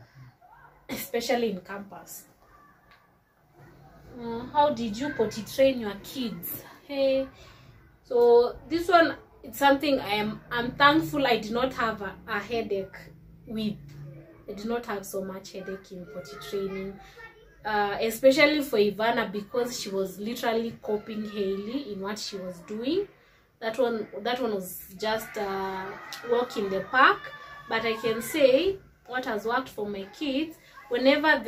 especially in campus. How did you potty train your kids? Hey, so this one, it's something I'm thankful I did not have a headache with. I did not have so much headache in potty training, especially for Ivana, because she was literally copying Hailey in what she was doing. That one was just walk in the park. But I can say what has worked for my kids, whenever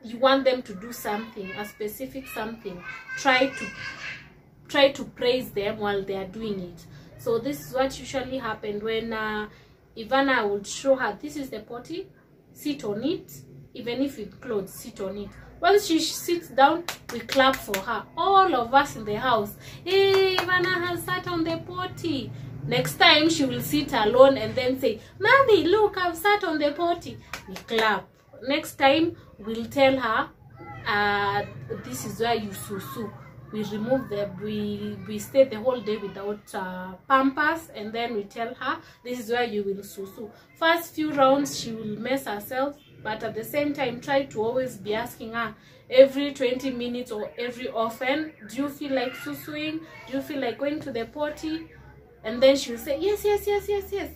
you want them to do something, a specific something, try to praise them while they are doing it. So this is what usually happened when Ivana would show her, this is the potty, sit on it, even if with clothes, sit on it. Once she sits down, we clap for her. All of us in the house, hey, Ivana has sat on the potty. Next time she will sit alone and then say, Mommy, look, I've sat on the potty. We clap. Next time we'll tell her, this is where you susu. We remove we stay the whole day without pampers, and then we tell her, this is where you will susu. First few rounds she will mess herself, but at the same time try to always be asking her every 20 minutes or every often, do you feel like susuing, do you feel like going to the potty? And then she will say yes,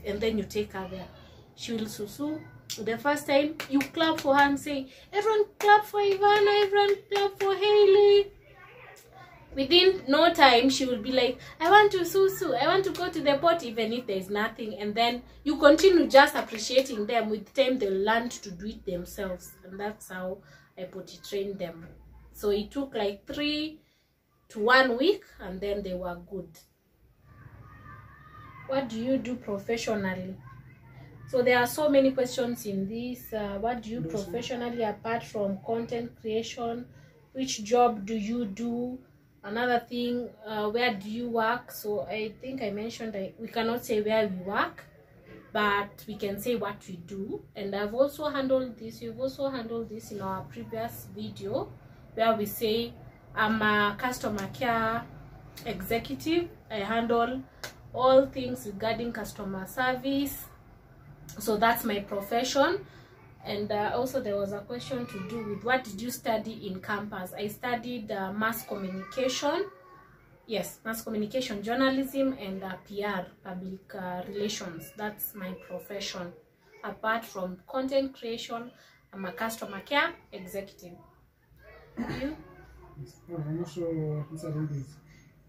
and then you take her there. She will susu. The first time you clap for her and say, everyone clap for Ivana, everyone clap for Hailey. Within no time, she will be like, I want to susu, I want to go to the pot, even if there's nothing. And then you continue just appreciating them. With time, they'll learn to do it themselves. And that's how I potty trained them. So it took like 3 to 1 week, and then they were good. What do you do professionally? So there are so many questions in this. What do you professionally apart from content creation? Which job do you do? Another thing, where do you work? So I think I mentioned we cannot say where we work, but we can say what we do. And I've also handled this. We've also handled this in our previous video where we say I'm a customer care executive. I handle all things regarding customer service. So that's my profession. And also there was a question to do with what did you study in campus. I studied mass communication. Yes, mass communication, journalism, and PR, public relations. That's my profession. Apart from content creation, I'm a customer care executive. You? I'm also studying this.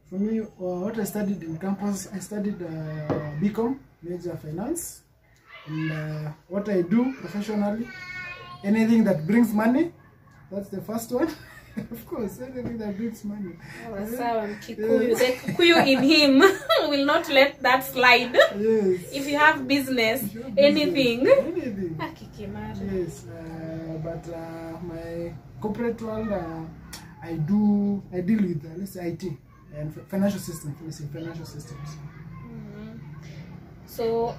For me, what I studied in campus, I studied BCom, major finance. And what I do professionally, anything that brings money, that's the first one. Of course, anything that brings money. Oh, Kikuyu. The Kikuyu in him will not let that slide. Yes. If you have business, anything. Anything. Yes. But my corporate world, I deal with let's say IT and financial systems. Let's say financial systems. So.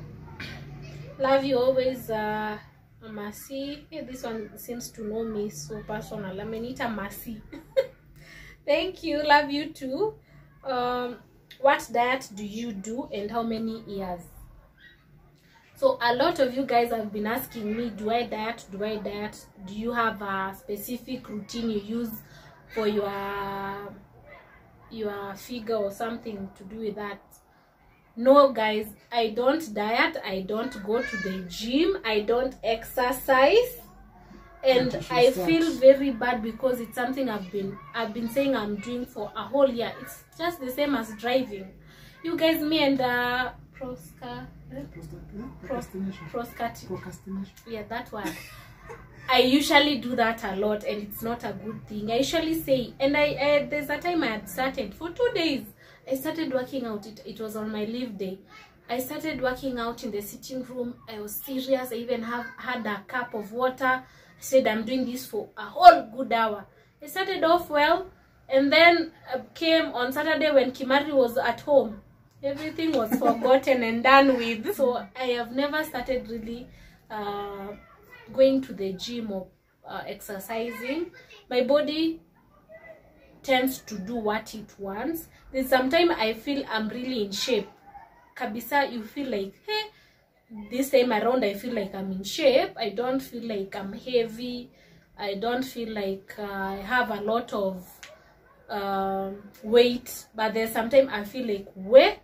Love you always, Mercy. Hey, this one seems to know me so personal. I'm Anita Mercy. Thank you. Love you too. What diet do you do and how many years? So a lot of you guys have been asking me, do I diet? Do I diet? Do you have a specific routine you use for your figure or something to do with that? No guys, I don't diet, I don't go to the gym, I don't exercise, and I feel very bad because it's something I've been saying I'm doing for a whole year. It's just the same as driving. You guys, me and procrastination. Yeah, that one. I usually do that a lot, and it's not a good thing. I usually say, and there's a time I had started for 2 days. I started working out. It was on my leave day. I started working out in the sitting room. I was serious. I even had a cup of water. I said I'm doing this for a whole good hour. I started off well, and then came on Saturday when Kimari was at home. Everything was forgotten and done with. So I have never started really going to the gym or exercising. My body tends to do what it wants. Then sometimes I feel I'm really in shape. Kabisa, you feel like, hey, this time around I feel like I'm in shape. I don't feel like I'm heavy. I don't feel like I have a lot of weight. But there's sometimes I feel like, where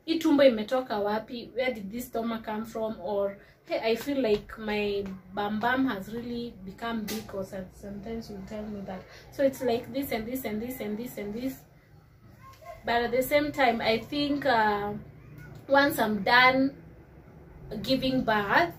itumbo imetoka wapi? Where did this stomach come from? Or hey, I feel like my bam has really become big, or sometimes you tell me that. So it's like this and this and this and this and this. But at the same time, I think once I'm done giving birth,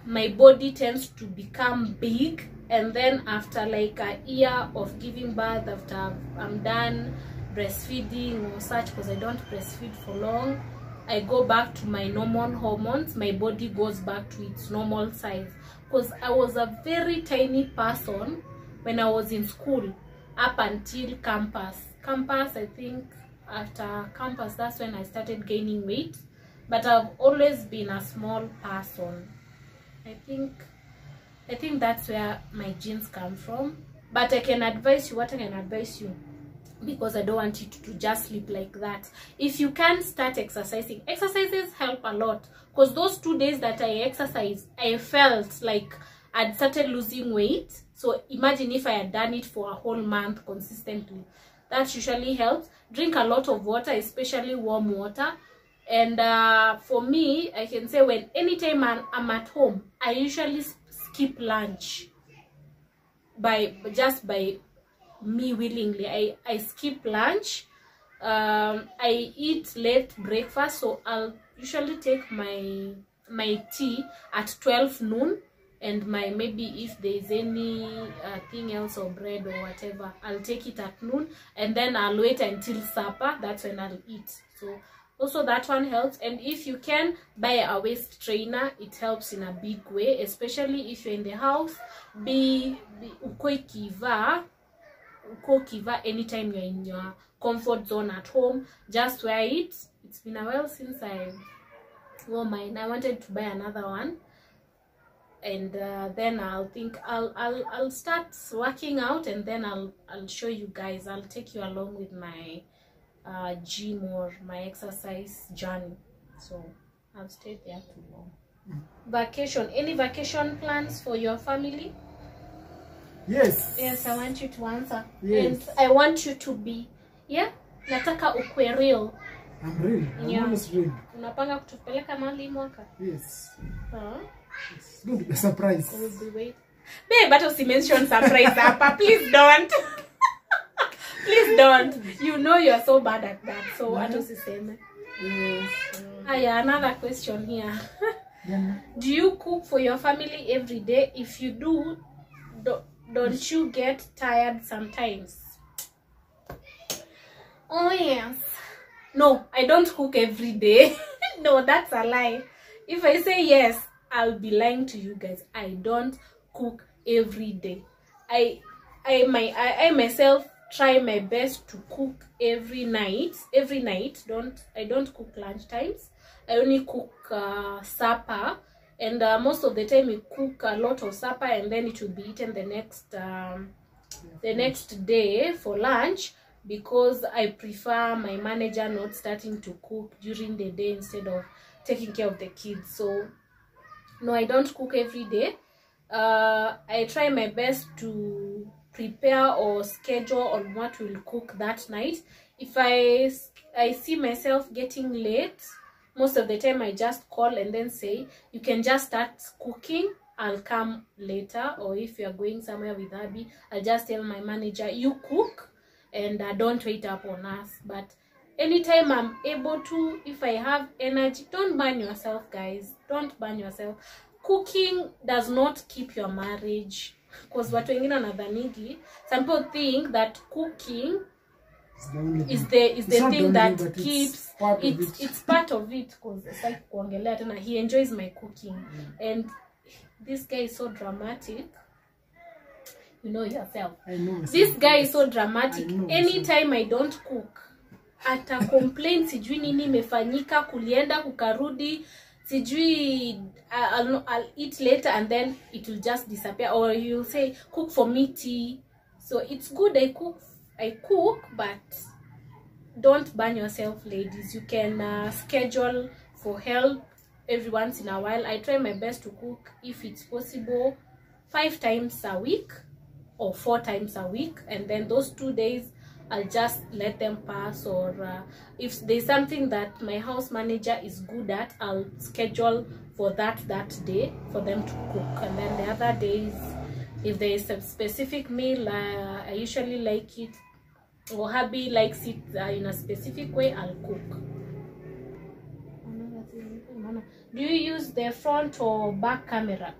my body tends to become big. And then after like a year of giving birth, after I'm done breastfeeding or such, because I don't breastfeed for long, I go back to my normal hormones. My body goes back to its normal size. Because I was a very tiny person when I was in school up until campus. I think after campus, that's when I started gaining weight. But I've always been a small person. I think that's where my genes come from. But I can advise you, what I can advise you, because I don't want you to just sleep like that. If you can start exercising, exercises help a lot. Because those 2 days that I exercised, I felt like I'd started losing weight. So imagine if I had done it for a whole month consistently. That usually helps. Drink a lot of water, especially warm water. And for me, I can say anytime I'm at home, I usually skip lunch by me willingly. I skip lunch. I eat late breakfast, so I'll usually take my tea at 12 noon, and maybe if there's any thing else or bread or whatever, I'll take it at noon, and then I'll wait until supper. That's when I'll eat. So also that one helps. And if you can buy a waist trainer, it helps in a big way, especially if you're in the house. Be uko kiva anytime you're in your comfort zone at home. Just wear it. It's been a while since I wore mine. I wanted to buy another one, and then I'll start working out, and then I'll show you guys. I'll take you along with my gym or my exercise journey. So I've stayed there too long. Vacation. Any vacation plans for your family? Yes. Yes, I want you to answer. Yes. And I want you to be, yeah, nataka ukwe real. I'm real. I'm always real. Unapanga kutupeleka mahali mwaka? Yes. Huh? It's going to be a surprise. We'll be waiting. Babe, but also mention surprise hapa. Please don't. Please don't. You know you're so bad at that. So what else is saying? Yes. Yeah, another question here. Do you cook for your family every day? If you do, don't you get tired sometimes? Oh yes. No, I don't cook every day. No, that's a lie. If I say yes, I'll be lying to you guys. I don't cook every day. I myself try my best to cook every night. I don't cook lunch times. I only cook supper, and most of the time we cook a lot of supper, and then it will be eaten the next day for lunch, because I prefer my manager not starting to cook during the day instead of taking care of the kids. So no, I don't cook every day. I try my best to prepare or schedule on what we'll cook that night. If I see myself getting late, most of the time I just call and then say, you can just start cooking, I'll come later. Or if you're going somewhere with Abby, I'll just tell my manager, you cook and don't wait up on us. But anytime I'm able to, if I have energy, don't burn yourself, guys. Don't burn yourself. Cooking does not keep your marriage, because watu wengine wanadhanigi, some people think that cooking is the thing that keeps it's part of it, because it's like kuongelea tena, he enjoys my cooking. And this guy is so dramatic. You know yourself. I know. This guy is so dramatic. Anytime I don't cook, ata complain, sijui nini imefanyika, kulienda kukarudi, sijui I'll eat later, and then it will just disappear. Or you'll say, cook for me tea. So it's good I cook, but don't burn yourself, ladies. You can schedule for help every once in a while. I try my best to cook, if it's possible, 5 times a week or 4 times a week, and then those 2 days I'll just let them pass. Or if there's something that my house manager is good at, I'll schedule for that day for them to cook. And then the other days, if there is a specific meal, I usually like it, or hubby likes it in a specific way, I'll cook. Do you use the front or back camera?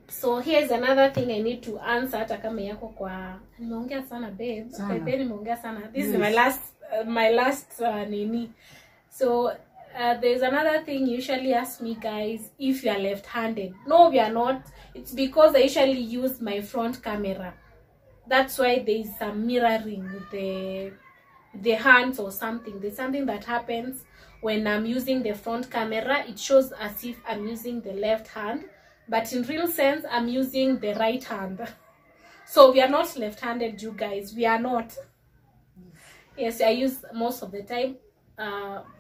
So here's another thing I need to answer. Hata kama yako kwa nimeongea sana babe. Babe nimeongea sana. This is my last nini. So there's another thing you usually ask me, guys, if you are left-handed. No, we are not. It's because I usually use my front camera. That's why there is some mirroring with the hands or something. There's something that happens when I'm using the front camera. It shows as if I'm using the left hand, but in real sense I'm using the right hand. So we are not left-handed, you guys. We are not. Yes, I use most of the time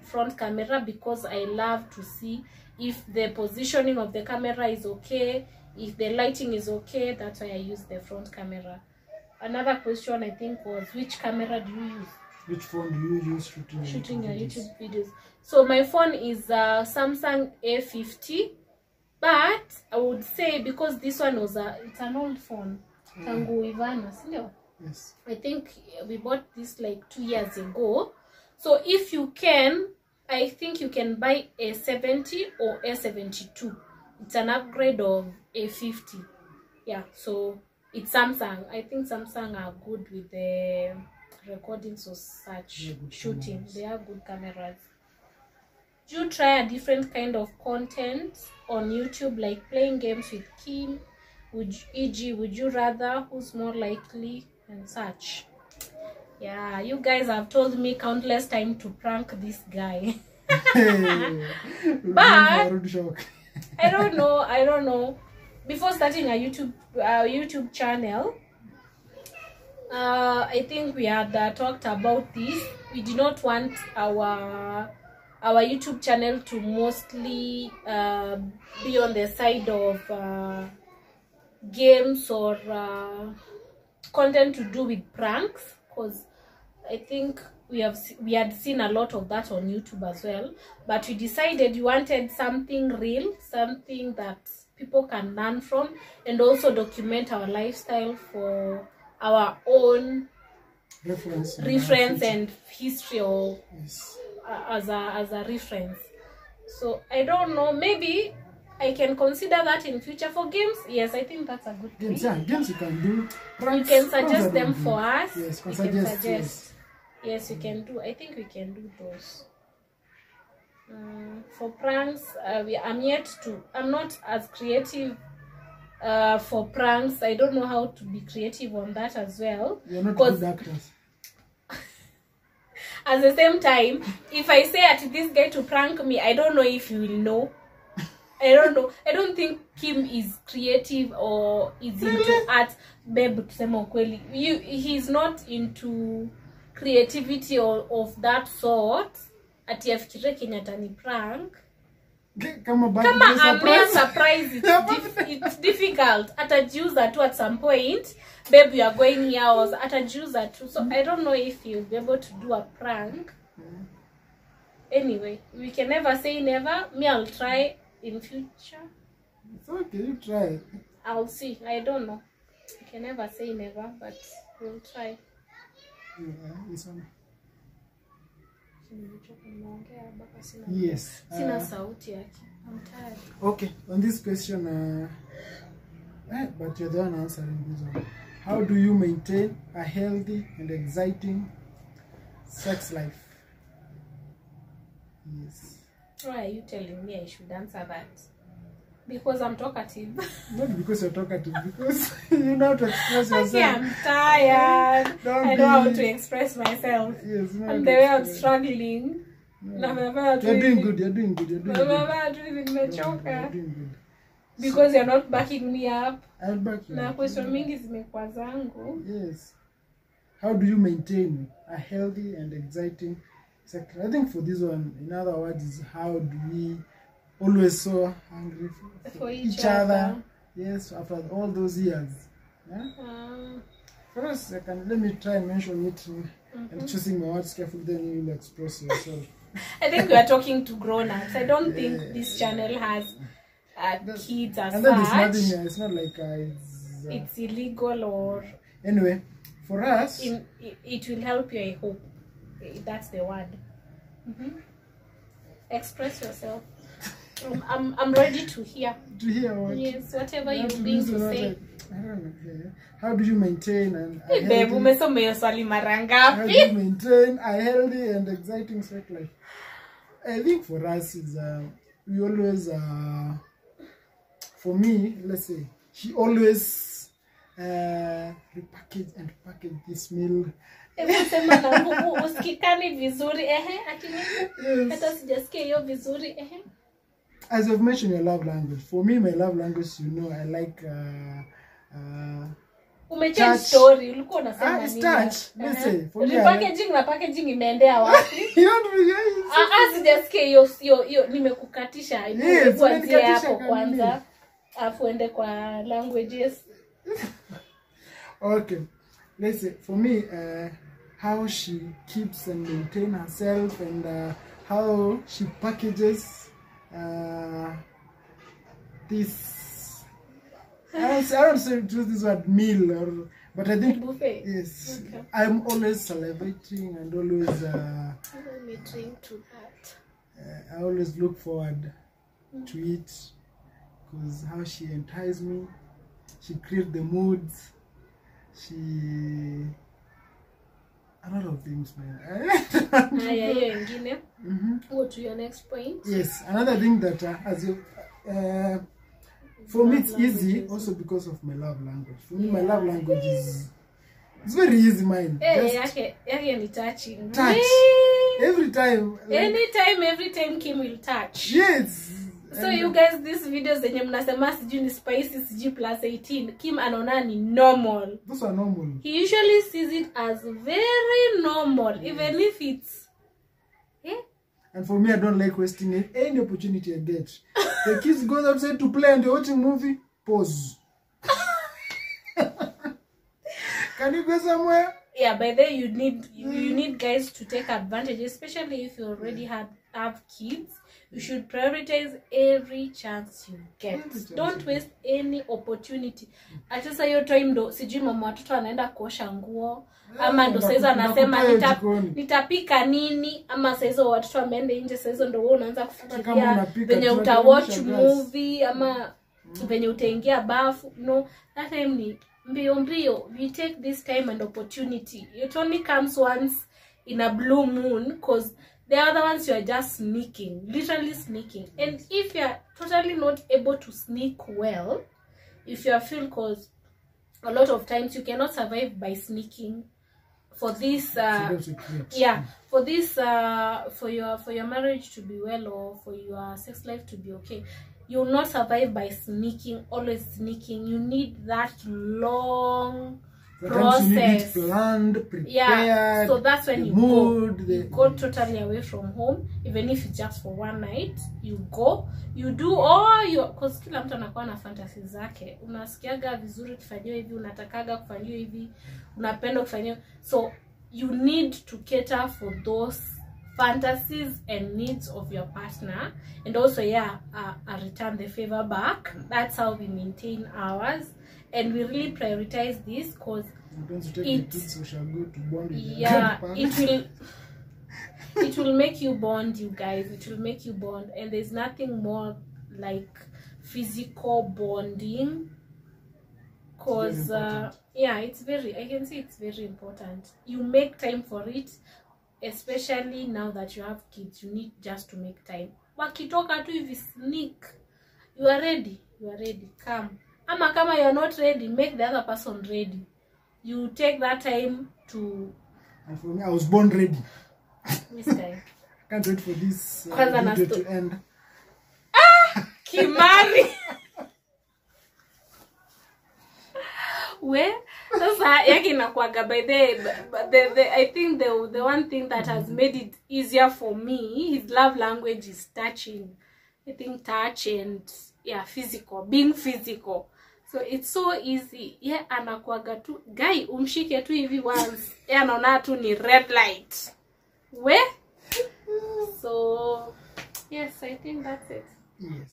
front camera, because I love to see if the positioning of the camera is okay, if the lighting is okay, that's why I use the front camera. Another question I think was, which camera do you use? Which phone do you use shooting your YouTube videos? So my phone is Samsung A50, but I would say because this one was it's an old phone. Tangu Ivana, yes. I think we bought this like 2 years ago. So if you can, I think you can buy A70 or A72. It's an upgrade of A50. Yeah, so it's Samsung. I think Samsung are good with the recordings or such shooting. Cameras. They have good cameras. Do you try a different kind of content on YouTube, like playing games with Kim? E.g., would you rather? Who's more likely? And such. Yeah, you guys have told me countless times to prank this guy. But I don't know. Before starting a YouTube channel, I think we had talked about this. We did not want our YouTube channel to mostly be on the side of games or content to do with pranks, because I think we had seen a lot of that on YouTube as well, but we decided we wanted something real, something that people can learn from, and also document our lifestyle for our own reference and history, or yes, as a reference. So I don't know, maybe I can consider that in future. For games, yes, I think that's a good thing. Games you can do. You can suggest them for us. Yes, we can suggest. Yes, you can do. I think we can do those. For pranks, I'm not as creative for pranks. I don't know how to be creative on that as well. You're not good actors. At the same time, if I say at this guy to prank me, I don't know if he will know. I don't know. I don't think Kim is creative or is into art. Babe, tuseme ukweli, he's not into creativity or of that sort. Ati afikire Kenyatta ni prank. Kama a mere surprise, it's difficult. Atajuza too at some point. Babe, you are going here, or atajuza too. So I don't know if you'll be able to do a prank. Anyway, we can never say never. Me, I'll try in future. It's okay, you try. I'll see. I don't know. You can never say never, but we'll try. Yeah, it's on. Yes. I'm tired. Okay, on this question, but you're the one answering this one. How do you maintain a healthy and exciting sex life? Yes. Why are you telling me I should answer that? Because I'm talkative. Not because you're talkative, because you know how to express yourself. Okay, I'm tired. I know how to express myself. Yes, and the way I'm struggling. No. You're doing good. You're doing good. You're doing good. Because you're not backing me up. I'll back you. Na question mingi zimekuwa zangu. Yes. How do you maintain a healthy and exciting sex life? I think for this one, in other words, is how do we always so hungry for each other? Yes, after all those years. Yeah? First, let me try and mention it and choosing my words carefully, then you will express yourself. I think we are talking to grown-ups. I don't think this channel has kids as and such. It's not like it's illegal or... Anyway, for us... It will help you, I hope. That's the word. Express yourself. I'm ready to hear. To hear what? Yes, whatever you're going to say. I don't know. How do you maintain how do you maintain a healthy and exciting sex life? I think for us is we always for me, let's say she always repackage and package this meal. As you've mentioned your love language, for me my love language, you know, I like umechange story, ulikuwa unasema nini? Touch. Let's say for me packaging na packaging imeendea wapi? Sijasikia hiyo nimekukatisha, kuanzia hapo kwanza. afu ende kwa languages. Okay, let's say for me, how she keeps and maintain herself, and how she packages this. I don't say choose this word meal, but I think Buffet. yes, Okay. I'm always salivating and always. Let me drink to that. I always look forward to it because how she entices me, she creates the moods, she a lot of things, man. Go to your next point. Yes, another thing that as you for me it's easy also because of my love language. For me, my love language is it's very easy, mine. Just touching. Touch. Every time. Every time Kim will touch. Yes. So you guys, these videos zenye mnasema sijui ni spicy sijui plus 18, Kim anaona ni normal. Those are normal. He usually sees it as very normal, even if it's And for me, I don't like wasting any opportunity I get. The kids go outside to play and they're watching movie. Pause. Can you go somewhere? Yeah, by then you need guys to take advantage, especially if you already have kids. You should prioritize every chance you get. Don't waste any opportunity. Hata hiyo time ndo sijui mama watoto anaenda kuosha nguo ama ndo saizo anasema nitapika nini, ama saizo watoto wameenda nje, saizo ndo wewe unaanza kufikiria venye utawatch movie ama venye utaingia bafu. No, that time ni mbio. We take this time and opportunity. It only comes once in a blue moon, because the other ones you are just sneaking, literally sneaking. And if you are totally not able to sneak well, if you are feel, because a lot of times you cannot survive by sneaking. For this for your marriage to be well, or for your sex life to be okay, you will not survive by sneaking, always sneaking. You need that long process. You need planned, prepared. Yeah, so that's when you go totally away from home, even if it's just for one night. You go, you do all your, because kila mtu anakuwa na fantasies zake. Unasikiaga vizuri kufanywa hivi, unatakaga kufanywa hivi, unapenda kufanywa. So you need to cater for those fantasies and needs of your partner, and also return the favor back. That's how we maintain ours, and we really prioritize this because it will make you bond, you guys. It will make you bond, and there's nothing more like physical bonding, because it's very, I can say it's very important. You make time for it, especially now that you have kids. You need just to make time. Wakitoka tu hivi sneak, you are ready, come. Ama kama you are not ready, make the other person ready. You take that time to. And for me, I was born ready. This guy. I can't wait for this video to end. Kimari. Where? Sasa yake inakuaga by the I think the one thing that has made it easier for me, his love language is touching. I think touch and physical, being physical. So it's so easy. Anakuaga tu guy umshike tu hivi once. Anaona tu ni red light. Where? So yes, I think that's it. Yes.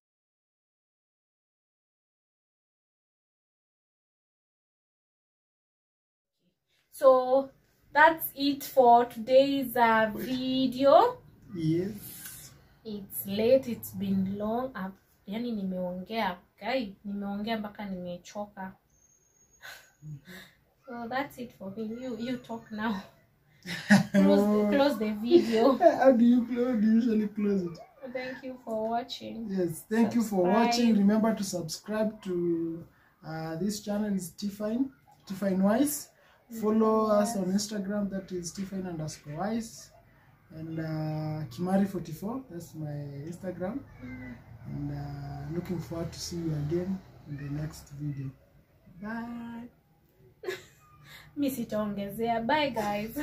So that's it for today's video. Yes. It's late, it's been long. Yani nimeongea, guy, nimeongea mpaka nimechoka. So that's it for me. You talk now. Close the video. How do you usually close it? Thank you for watching. Yes, thank you for watching. Remember to subscribe to this channel is Tiffine Wise. Follow us on Instagram, that is Tiffine_Wise, and Kimari44, that's my Instagram. And looking forward to see you again in the next video. Bye. Bye guys.